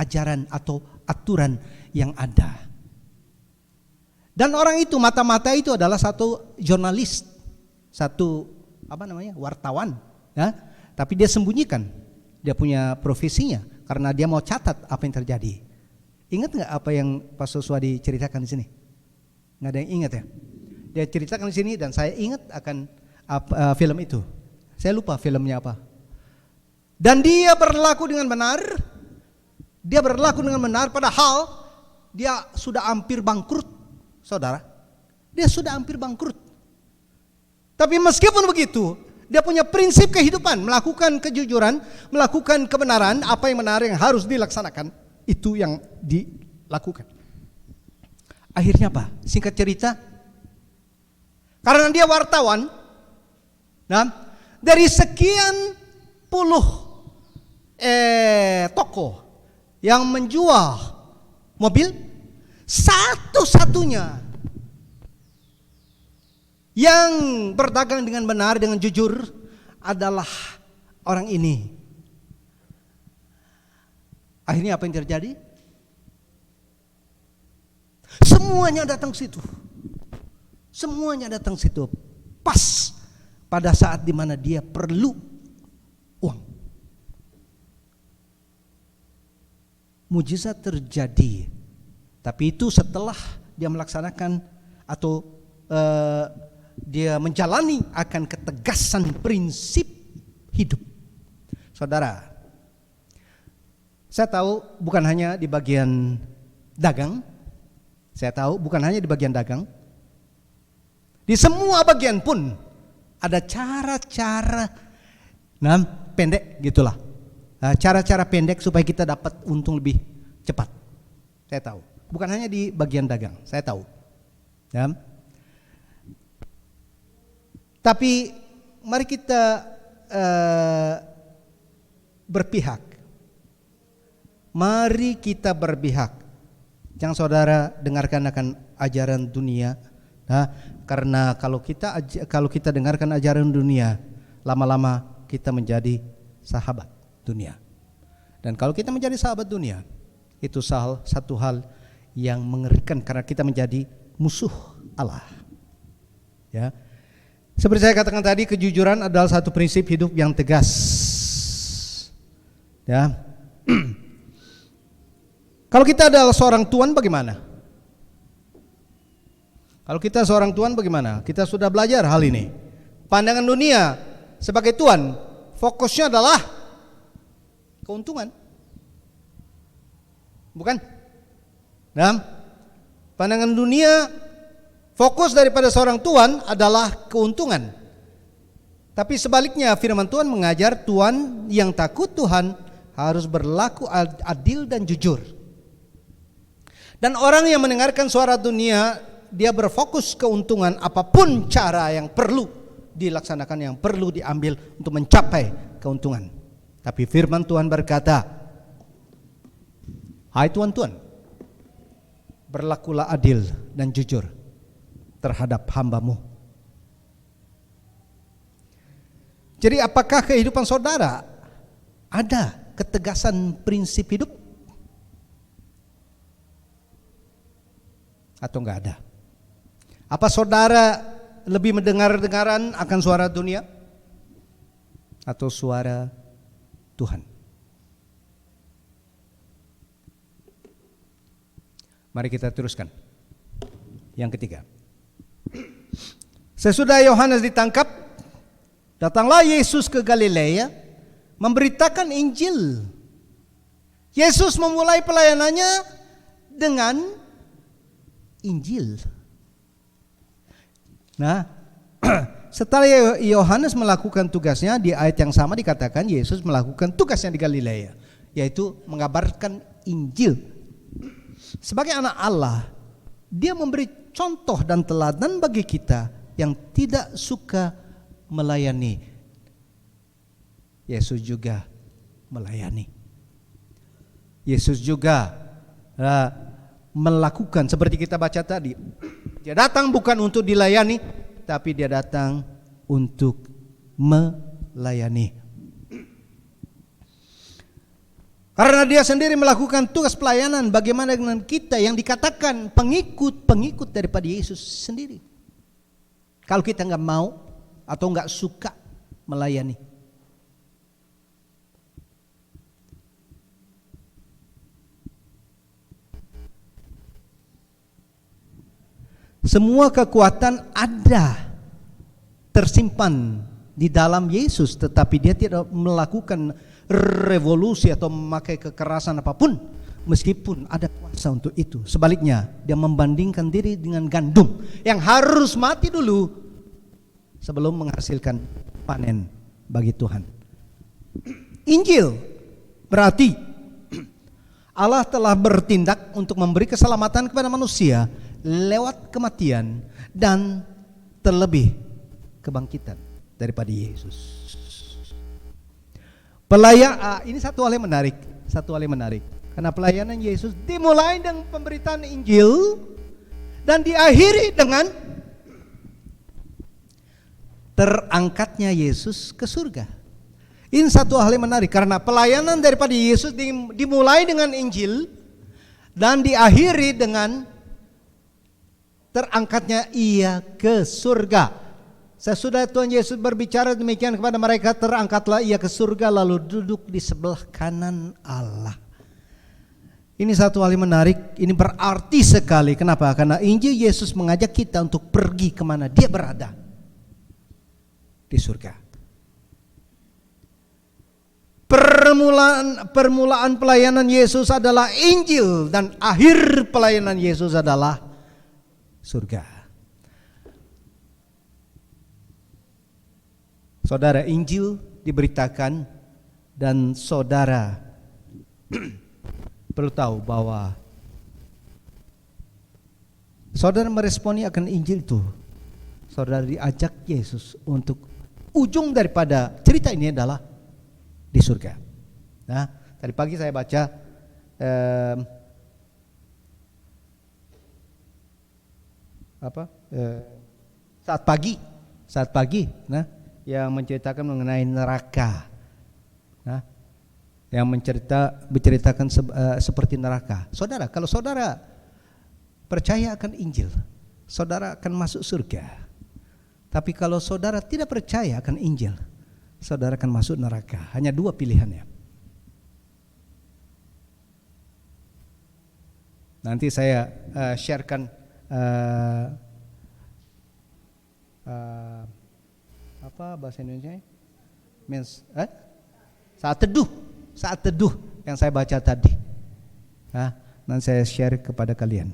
Speaker 5: ajaran atau aturan yang ada. Dan orang itu, mata-mata itu adalah satu jurnalis, satu wartawan, ya. Tapi dia sembunyikan, dia punya profesinya karena dia mau catat apa yang terjadi. Ingat nggak apa yang Pastor Swadi ceritakan di sini? Nggak ada yang ingat ya? Dia ceritakan di sini dan saya ingat akan film itu. Saya lupa filmnya apa. Dan dia berlaku dengan benar. Dia berlaku dengan benar padahal dia sudah hampir bangkrut, saudara. Dia sudah hampir bangkrut. Tapi meskipun begitu, dia punya prinsip kehidupan, melakukan kejujuran, melakukan kebenaran, apa yang benar yang harus dilaksanakan, itu yang dilakukan. Akhirnya apa? Singkat cerita, karena dia wartawan, nah, dari sekian puluh toko yang menjual mobil, satu-satunya yang berdagang dengan benar, dengan jujur adalah orang ini. Akhirnya apa yang terjadi? Semuanya datang ke situ. Semuanya datang ke situ. Pas pada saat dimana dia perlu uang. Mujizat terjadi. Tapi itu setelah dia melaksanakan atau dia menjalani akan ketegasan prinsip hidup. Saudara, saya tahu bukan hanya di bagian dagang. Saya tahu bukan hanya di bagian dagang. Di semua bagian pun ada cara-cara pendek gitulah. Cara-cara pendek supaya kita dapat untung lebih cepat. Saya tahu. Bukan hanya di bagian dagang, saya tahu. Ya. Tapi mari kita berpihak. Mari kita berpihak. Jangan saudara dengarkan akan ajaran dunia. Nah, karena kalau kita dengarkan ajaran dunia, lama-lama kita menjadi sahabat dunia. Dan kalau kita menjadi sahabat dunia, itu satu hal yang mengerikan karena kita menjadi musuh Allah. Ya. Seperti saya katakan tadi, kejujuran adalah satu prinsip hidup yang tegas. Ya. Kalau kita adalah seorang tuan bagaimana? Kalau kita seorang tuan bagaimana? Kita sudah belajar hal ini. Pandangan dunia sebagai tuan, fokusnya adalah keuntungan. Bukan? Nah, pandangan dunia, fokus daripada seorang tuan adalah keuntungan. Tapi sebaliknya firman Tuhan mengajar tuan yang takut Tuhan harus berlaku adil dan jujur. Dan orang yang mendengarkan suara dunia, dia berfokus keuntungan apapun cara yang perlu dilaksanakan, yang perlu diambil untuk mencapai keuntungan. Tapi firman Tuhan berkata, hai tuan-tuan, berlakulah adil dan jujur terhadap hambamu. Jadi apakah kehidupan saudara ada ketegasan prinsip hidup? Atau enggak ada? Apa saudara lebih mendengar-dengaran akan suara dunia atau suara Tuhan? Mari kita teruskan. Yang ketiga. Sesudah Yohanes ditangkap, datanglah Yesus ke Galilea memberitakan Injil. Yesus memulai pelayanannya dengan Injil. Nah, setelah Yohanes melakukan tugasnya, di ayat yang sama dikatakan Yesus melakukan tugasnya di Galilea, yaitu mengabarkan Injil. Sebagai anak Allah, dia memberi contoh dan teladan bagi kita yang tidak suka melayani. Yesus juga melayani. Yesus juga melakukan seperti kita baca tadi. Dia datang bukan untuk dilayani, tapi dia datang untuk melayani. Karena dia sendiri melakukan tugas pelayanan, bagaimana dengan kita yang dikatakan pengikut daripada Yesus sendiri? Kalau kita nggak mau atau nggak suka melayani, semua kekuatan ada tersimpan di dalam Yesus, tetapi dia tidak melakukan revolusi atau memakai kekerasan apapun, meskipun ada kuasa untuk itu. Sebaliknya, dia membandingkan diri dengan gandum yang harus mati dulu sebelum menghasilkan panen bagi Tuhan. Injil berarti Allah telah bertindak untuk memberi keselamatan kepada manusia lewat kematian dan terlebih kebangkitan daripada Yesus. Ini satu hal yang menarik, karena pelayanan Yesus dimulai dengan pemberitaan Injil dan diakhiri dengan terangkatnya Yesus ke surga. Ini satu hal yang menarik, karena pelayanan daripada Yesus dimulai dengan Injil dan diakhiri dengan terangkatnya ia ke surga. Sesudah Tuhan Yesus berbicara demikian kepada mereka, terangkatlah ia ke surga lalu duduk di sebelah kanan Allah. Ini satu hal yang menarik, ini berarti sekali. Kenapa? Karena Injil Yesus mengajak kita untuk pergi kemana dia berada, di surga. Permulaan pelayanan Yesus adalah Injil dan akhir pelayanan Yesus adalah surga. Saudara, Injil diberitakan dan saudara perlu tahu bahwa saudara meresponi akan Injil itu. Saudara diajak Yesus untuk ujung daripada cerita ini adalah di surga. Nah, tadi pagi saya baca saat pagi, nah, yang menceritakan mengenai neraka, nah, yang berceritakan seperti neraka. Saudara, kalau saudara percaya akan Injil, saudara akan masuk surga. Tapi kalau saudara tidak percaya akan Injil, saudara akan masuk neraka. Hanya dua pilihannya. Nanti saya sharekan apa bahasa Indonesia? Saat teduh yang saya baca tadi. Nanti saya share kepada kalian.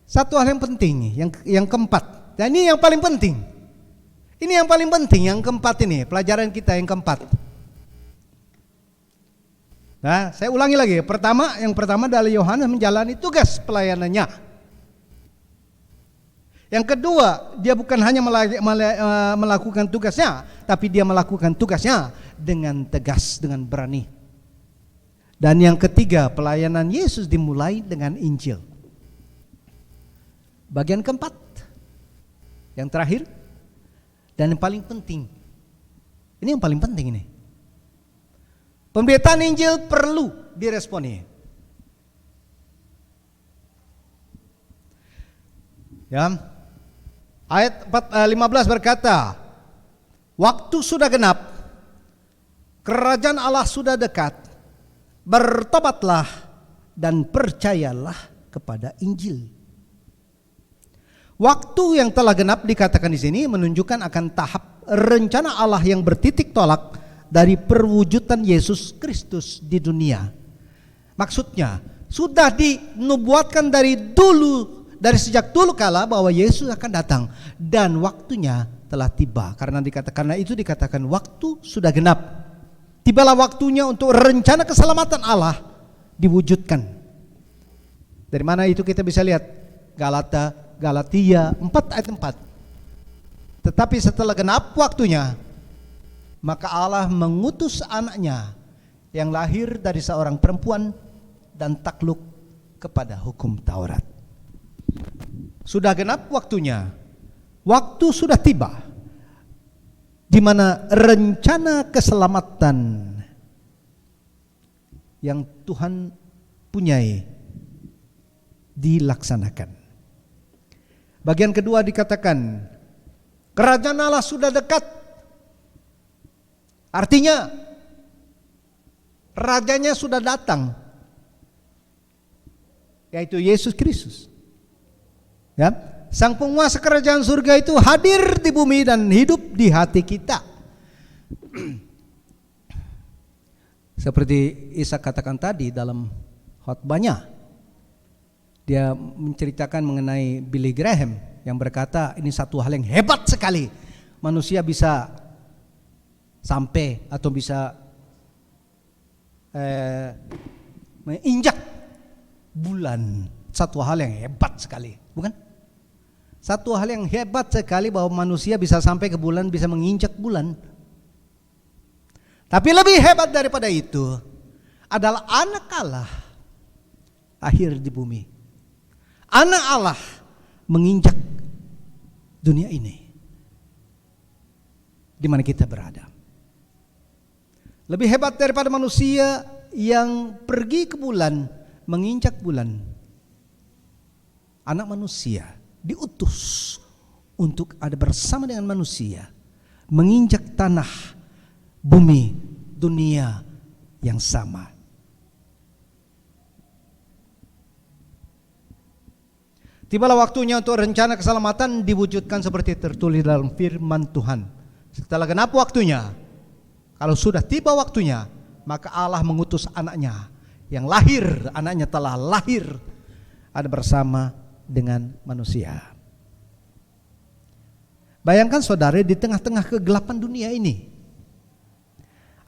Speaker 5: Satu hal yang penting, yang keempat. Dan ini yang paling penting. Ini yang paling penting, yang keempat ini, pelajaran kita yang keempat. Nah, saya ulangi lagi. Yang pertama adalah Yohanes menjalani tugas pelayanannya. Yang kedua, dia bukan hanya melakukan tugasnya, tapi dia melakukan tugasnya dengan tegas, dengan berani. Dan yang ketiga, pelayanan Yesus dimulai dengan Injil. Bagian keempat, yang terakhir, dan yang paling penting. Ini yang paling penting ini. Pemberitaan Injil perlu diresponi. Ya. Ayat 15 berkata, waktu sudah genap, kerajaan Allah sudah dekat, bertobatlah dan percayalah kepada Injil. Waktu yang telah genap dikatakan di sini menunjukkan akan tahap rencana Allah yang bertitik tolak dari perwujudan Yesus Kristus di dunia. Maksudnya sudah dinubuatkan dari sejak dulu kala bahwa Yesus akan datang dan waktunya telah tiba. Karena itu dikatakan waktu sudah genap. Tibalah waktunya untuk rencana keselamatan Allah diwujudkan. Dari mana itu kita bisa lihat? Galatia 4 ayat 4. Tetapi setelah genap waktunya, maka Allah mengutus anaknya yang lahir dari seorang perempuan dan takluk kepada hukum Taurat. Sudah genap waktunya, waktu sudah tiba, di mana rencana keselamatan yang Tuhan punyai dilaksanakan. Bagian kedua dikatakan, kerajaan Allah sudah dekat. Artinya, rajanya sudah datang, yaitu Yesus Kristus. Ya, sang penguasa kerajaan surga itu hadir di bumi dan hidup di hati kita. Seperti Isa katakan tadi dalam khotbahnya, dia menceritakan mengenai Billy Graham yang berkata ini satu hal yang hebat sekali. Manusia bisa sampai atau bisa menginjak bulan. Satu hal yang hebat sekali, bukan? Satu hal yang hebat sekali bahwa manusia bisa sampai ke bulan, bisa menginjak bulan. Tapi lebih hebat daripada itu adalah anak Allah lahir di bumi. Anak Allah menginjak dunia ini di mana kita berada. Lebih hebat daripada manusia yang pergi ke bulan, menginjak bulan. Anak manusia diutus untuk ada bersama dengan manusia, menginjak tanah, bumi, dunia yang sama. Tibalah waktunya untuk rencana keselamatan diwujudkan seperti tertulis dalam firman Tuhan. Setelah genap waktunya, kalau sudah tiba waktunya, maka Allah mengutus anaknya yang lahir, anaknya telah lahir, ada bersama dengan manusia. Bayangkan saudara, di tengah-tengah kegelapan dunia ini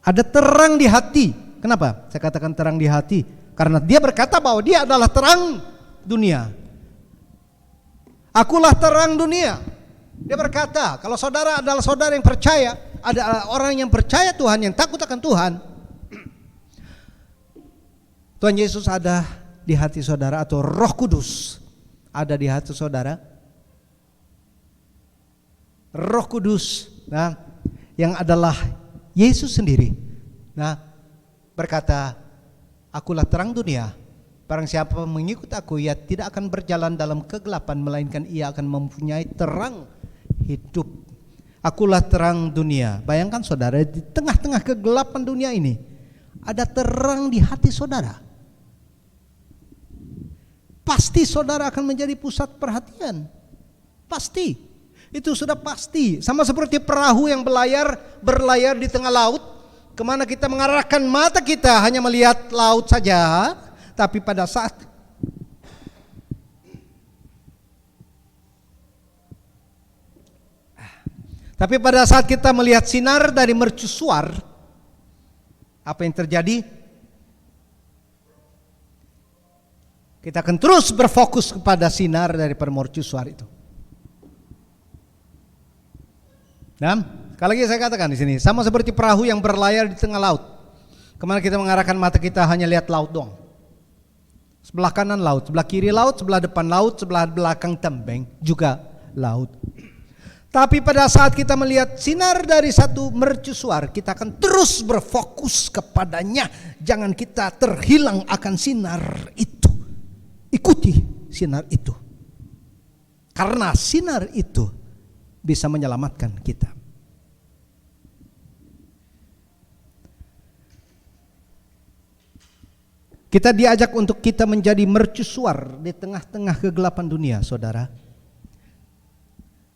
Speaker 5: ada terang di hati. Kenapa saya katakan terang di hati? Karena dia berkata bahwa dia adalah terang dunia. Akulah terang dunia. Dia berkata, kalau saudara adalah saudara yang percaya, ada orang yang percaya Tuhan, yang takut akan Tuhan, Tuhan Yesus ada di hati saudara, atau Roh Kudus ada di hati saudara. Roh Kudus, yang adalah Yesus sendiri, berkata, akulah terang dunia. Barang siapa mengikut aku, ia tidak akan berjalan dalam kegelapan, melainkan ia akan mempunyai terang hidup. Akulah terang dunia. Bayangkan saudara, di tengah-tengah kegelapan dunia ini ada terang di hati saudara. pasti saudara akan menjadi pusat perhatian. Pasti. Itu sudah pasti. Sama seperti perahu yang berlayar di tengah laut. Kemana kita mengarahkan mata kita hanya melihat laut saja. Tapi pada saat kita melihat sinar dari mercusuar, apa yang terjadi? Kita akan terus berfokus kepada sinar dari mercusuar itu. Nah, sekali lagi saya katakan di sini, sama seperti perahu yang berlayar di tengah laut. Kemana kita mengarahkan mata kita hanya lihat laut dong. Sebelah kanan laut, sebelah kiri laut, sebelah depan laut, sebelah belakang tembeng juga laut. Tapi pada saat kita melihat sinar dari satu mercusuar, kita akan terus berfokus kepadanya. Jangan kita terhilang akan sinar itu. Ikuti sinar itu. Karena sinar itu bisa menyelamatkan kita. Kita diajak untuk kita menjadi mercusuar di tengah-tengah kegelapan dunia, saudara.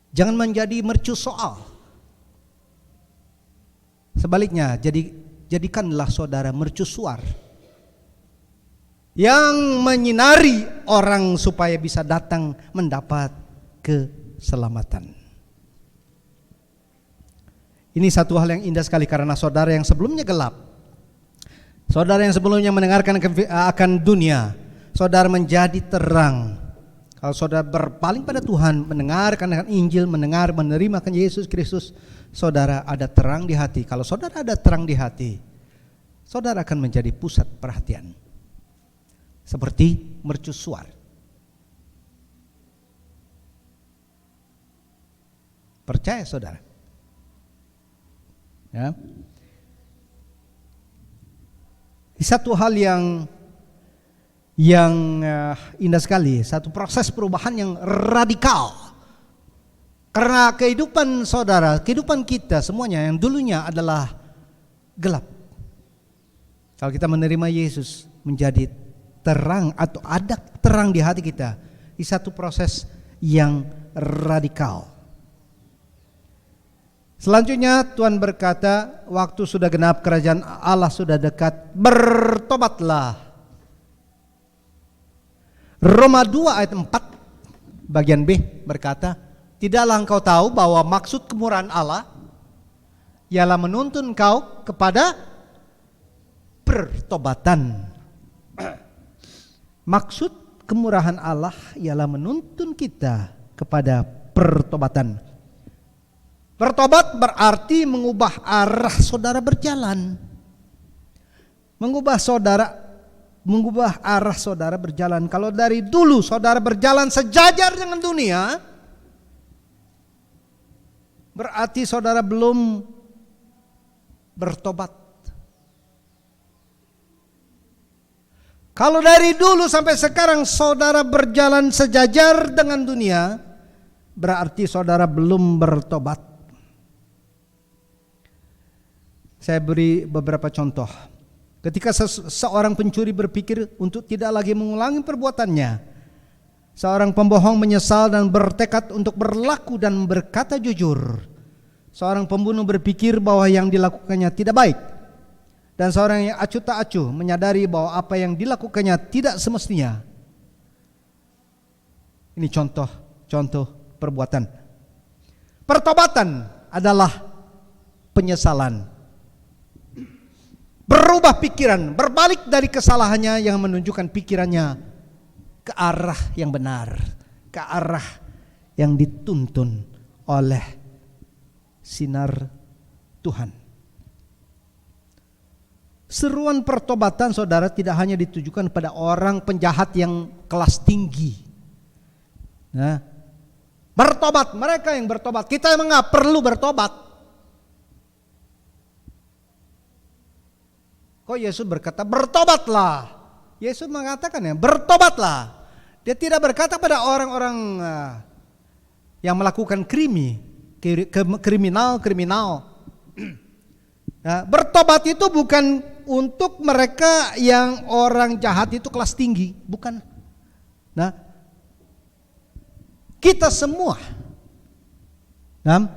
Speaker 5: Jangan menjadi mercusoal. Sebaliknya, jadikanlah saudara mercusuar yang menyinari orang supaya bisa datang mendapat keselamatan. Ini satu hal yang indah sekali karena saudara yang sebelumnya gelap, saudara yang sebelumnya mendengarkan akan dunia, saudara menjadi terang. Kalau saudara berpaling pada Tuhan, mendengarkan akan Injil, menerima akan Yesus Kristus, saudara ada terang di hati. Kalau saudara ada terang di hati, saudara akan menjadi pusat perhatian. Seperti mercusuar. Percaya saudara? Ya. Satu hal yang indah sekali, satu proses perubahan yang radikal. Karena kehidupan saudara, kehidupan kita semuanya yang dulunya adalah gelap. Kalau kita menerima Yesus menjadi terang atau ada terang di hati kita, di satu proses yang radikal. Selanjutnya Tuhan berkata, waktu sudah genap, kerajaan Allah sudah dekat, bertobatlah. Roma 2 ayat 4 bagian B berkata, tidaklah engkau tahu bahwa maksud kemurahan Allah ialah menuntun engkau kepada pertobatan. Maksud kemurahan Allah ialah menuntun kita kepada pertobatan. Bertobat berarti mengubah arah saudara berjalan. Mengubah arah saudara berjalan. Kalau dari dulu saudara berjalan sejajar dengan dunia, berarti saudara belum bertobat. Kalau dari dulu sampai sekarang saudara berjalan sejajar dengan dunia, berarti saudara belum bertobat. Saya beri beberapa contoh. Ketika seorang pencuri berpikir untuk tidak lagi mengulangi perbuatannya, seorang pembohong menyesal dan bertekad untuk berlaku dan berkata jujur. Seorang pembunuh berpikir bahwa yang dilakukannya tidak baik. Dan seorang yang acuh tak acuh menyadari bahwa apa yang dilakukannya tidak semestinya. Ini contoh perbuatan. Pertobatan adalah penyesalan. Berubah pikiran, berbalik dari kesalahannya yang menunjukkan pikirannya ke arah yang benar, ke arah yang dituntun oleh sinar Tuhan. Seruan pertobatan saudara tidak hanya ditujukan pada orang penjahat yang kelas tinggi. Nah, bertobat, mereka yang bertobat, kita emang gak perlu bertobat. Kok Yesus berkata bertobatlah? Yesus mengatakan ya bertobatlah. Dia tidak berkata pada orang-orang yang melakukan kriminal. Nah, bertobat itu bukan untuk mereka yang orang jahat itu kelas tinggi, bukan. Nah, kita semua, nah,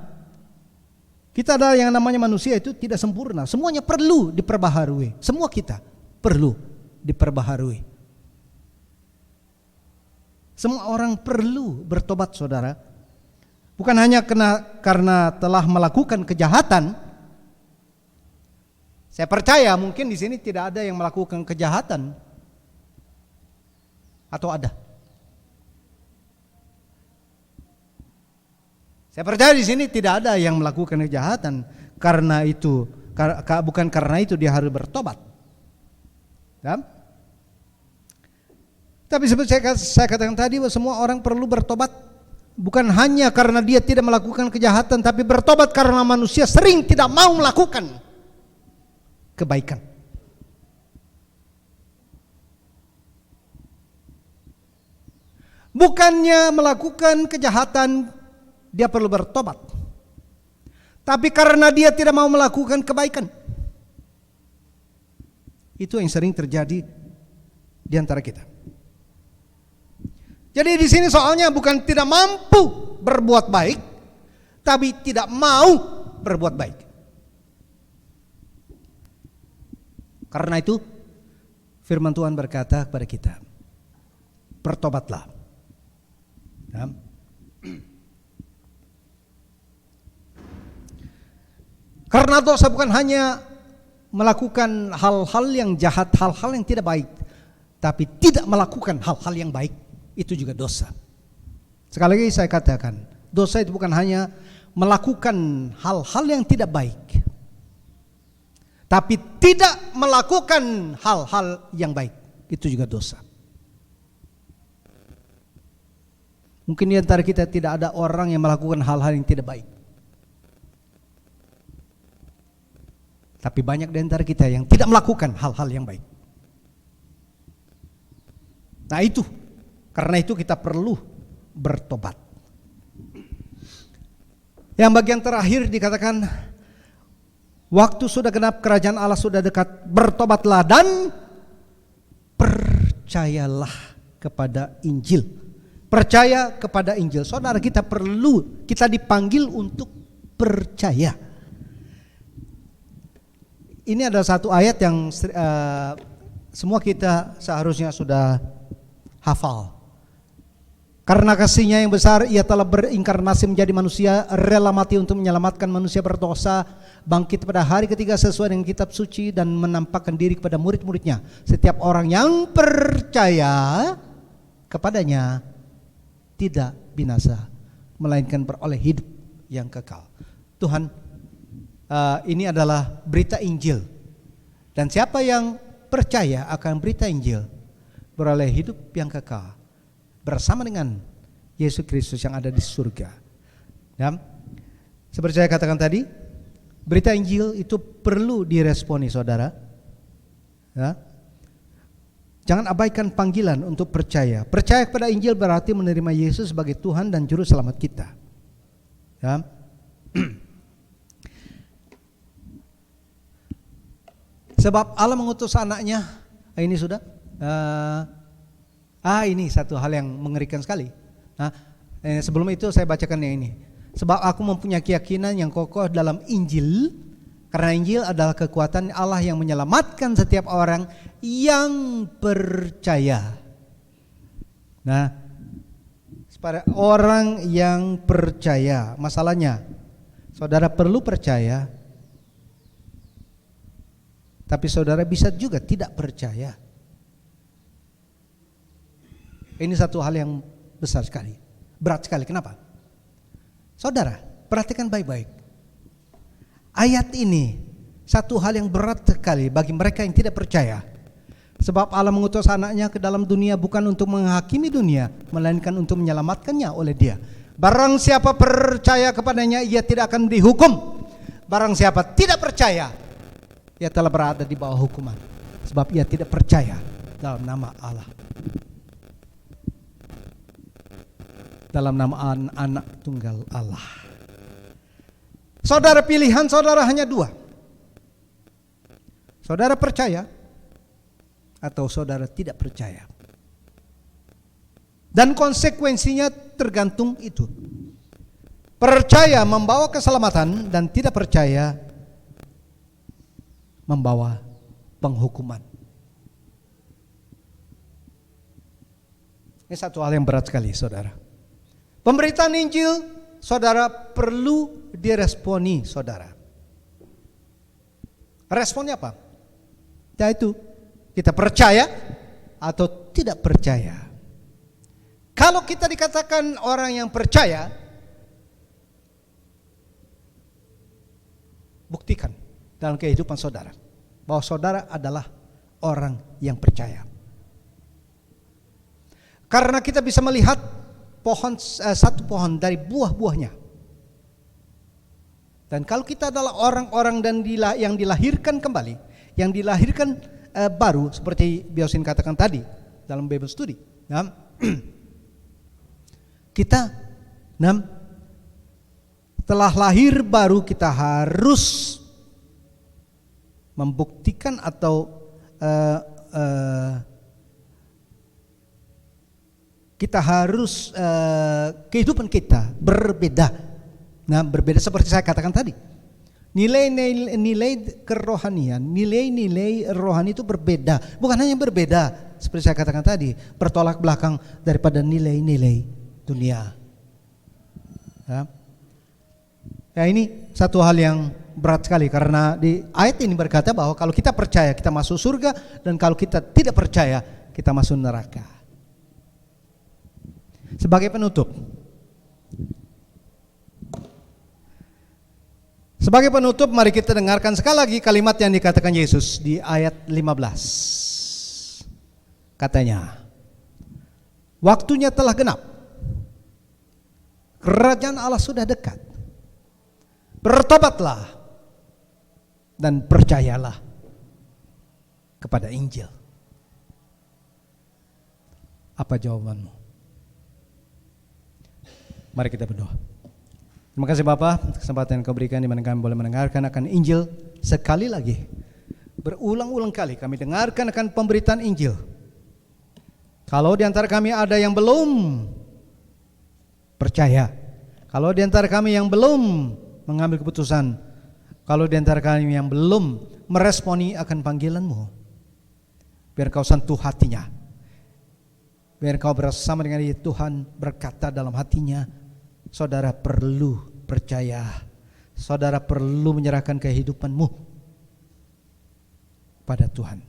Speaker 5: kita adalah yang namanya manusia itu tidak sempurna. Semuanya perlu diperbaharui. Semua kita perlu diperbaharui. Semua orang perlu bertobat, saudara. Bukan hanya karena telah melakukan kejahatan. Saya percaya mungkin di sini tidak ada yang melakukan kejahatan. Atau ada? Saya percaya di sini tidak ada yang melakukan kejahatan. Karena itu, bukan karena itu dia harus bertobat. Ya? Tapi seperti saya katakan tadi, bahwa semua orang perlu bertobat. Bukan hanya karena dia tidak melakukan kejahatan, tapi bertobat karena manusia sering tidak mau melakukan kebaikan. Bukannya melakukan kejahatan dia perlu bertobat, tapi karena dia tidak mau melakukan kebaikan. Itu yang sering terjadi di antara kita. Jadi di sini soalnya bukan tidak mampu berbuat baik, tapi tidak mau berbuat baik. Karena itu firman Tuhan berkata kepada kita, bertobatlah. Ya. Karena dosa bukan hanya melakukan hal-hal yang jahat, hal-hal yang tidak baik, tapi tidak melakukan hal-hal yang baik, itu juga dosa. Sekali lagi saya katakan, dosa itu bukan hanya melakukan hal-hal yang tidak baik, tapi tidak melakukan hal-hal yang baik, itu juga dosa. Mungkin di antara kita tidak ada orang yang melakukan hal-hal yang tidak baik, tapi banyak di antara kita yang tidak melakukan hal-hal yang baik. Nah itu, karena itu kita perlu bertobat. Yang bagian terakhir dikatakan, waktu sudah genap, kerajaan Allah sudah dekat, bertobatlah dan percayalah kepada Injil. Percaya kepada Injil. Saudara, kita dipanggil untuk percaya. Ini adalah satu ayat yang semua kita seharusnya sudah hafal. Karena kasih-Nya yang besar, Ia telah berinkarnasi menjadi manusia, rela mati untuk menyelamatkan manusia berdosa, bangkit pada hari ketiga sesuai dengan kitab suci, dan menampakkan diri kepada murid-muridnya. Setiap orang yang percaya kepadanya tidak binasa, melainkan beroleh hidup yang kekal. Tuhan, ini adalah berita Injil, dan siapa yang percaya akan berita Injil beroleh hidup yang kekal bersama dengan Yesus Kristus yang ada di surga. Dan seperti saya katakan tadi, berita Injil itu perlu diresponi, saudara. Ya. Jangan abaikan panggilan untuk percaya. Percaya kepada Injil berarti menerima Yesus sebagai Tuhan dan Juru Selamat kita. Ya. Sebab Allah mengutus anaknya. Ini sudah. Ini satu hal yang mengerikan sekali. Nah, sebelum itu saya bacakan yang ini. Sebab aku mempunyai keyakinan yang kokoh dalam Injil, karena Injil adalah kekuatan Allah yang menyelamatkan setiap orang yang percaya. Nah, pada orang yang percaya, masalahnya saudara perlu percaya, tapi saudara bisa juga tidak percaya. Ini satu hal yang besar sekali, berat sekali. Kenapa? Saudara, perhatikan baik-baik. Ayat ini satu hal yang berat sekali bagi mereka yang tidak percaya. Sebab Allah mengutus anaknya ke dalam dunia bukan untuk menghakimi dunia, melainkan untuk menyelamatkannya oleh Dia. Barang siapa percaya kepadanya, ia tidak akan dihukum. Barang siapa tidak percaya, ia telah berada di bawah hukuman, sebab ia tidak percaya dalam nama Allah, dalam nama anak tunggal Allah. Saudara, pilihan saudara hanya dua. Saudara percaya atau saudara tidak percaya. Dan konsekuensinya tergantung itu. Percaya membawa keselamatan dan tidak percaya membawa penghukuman. Ini satu hal yang berat sekali, saudara. Pemberitaan Injil, saudara, perlu diresponi, saudara. Responnya apa? Yaitu kita percaya atau tidak percaya. Kalau kita dikatakan orang yang percaya, buktikan dalam kehidupan saudara bahwa saudara adalah orang yang percaya. Karena kita bisa melihat satu pohon dari buah-buahnya. Dan kalau kita adalah orang-orang yang dilahirkan kembali, yang dilahirkan baru, seperti Biosin katakan tadi dalam Bible Study, kita telah lahir baru, kita harus membuktikan atau kita harus kehidupan kita berbeda. Berbeda seperti saya katakan tadi. Nilai kerohanian, nilai-nilai rohani itu berbeda. Bukan hanya berbeda, seperti saya katakan tadi, bertolak belakang daripada nilai-nilai dunia. Ya, ini satu hal yang berat sekali, karena di ayat ini berkata bahwa kalau kita percaya kita masuk surga, dan kalau kita tidak percaya kita masuk neraka. Sebagai penutup, mari kita dengarkan sekali lagi kalimat yang dikatakan Yesus di ayat 15. Katanya, waktunya telah genap, kerajaan Allah sudah dekat. Bertobatlah dan percayalah kepada Injil. Apa jawabanmu? Mari kita berdoa. Terima kasih Bapak, kesempatan yang kau berikan di mana kami boleh mendengarkan akan Injil sekali lagi. Berulang-ulang kali kami dengarkan akan pemberitaan Injil. Kalau di antara kami ada yang belum percaya, kalau di antara kami yang belum mengambil keputusan, kalau di antara kami yang belum meresponi akan panggilan-Mu, biar Kau sentuh hatinya. Biar Kau bersama dengan dia, Tuhan berkata dalam hatinya, saudara perlu percaya, saudara perlu menyerahkan kehidupanmu pada Tuhan.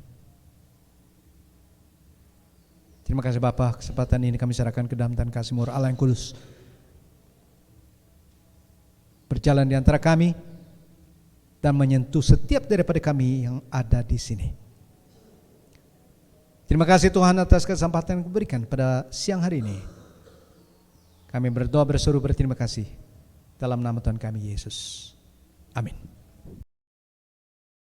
Speaker 5: Terima kasih Bapa, kesempatan ini kami serahkan ke dalam tangan kasih murah Allah yang kudus. Berjalan di antara kami dan menyentuh setiap daripada kami yang ada di sini. Terima kasih Tuhan atas kesempatan yang Kau berikan pada siang hari ini. Kami berdoa berseru berterima kasih dalam nama Tuhan kami Yesus. Amin.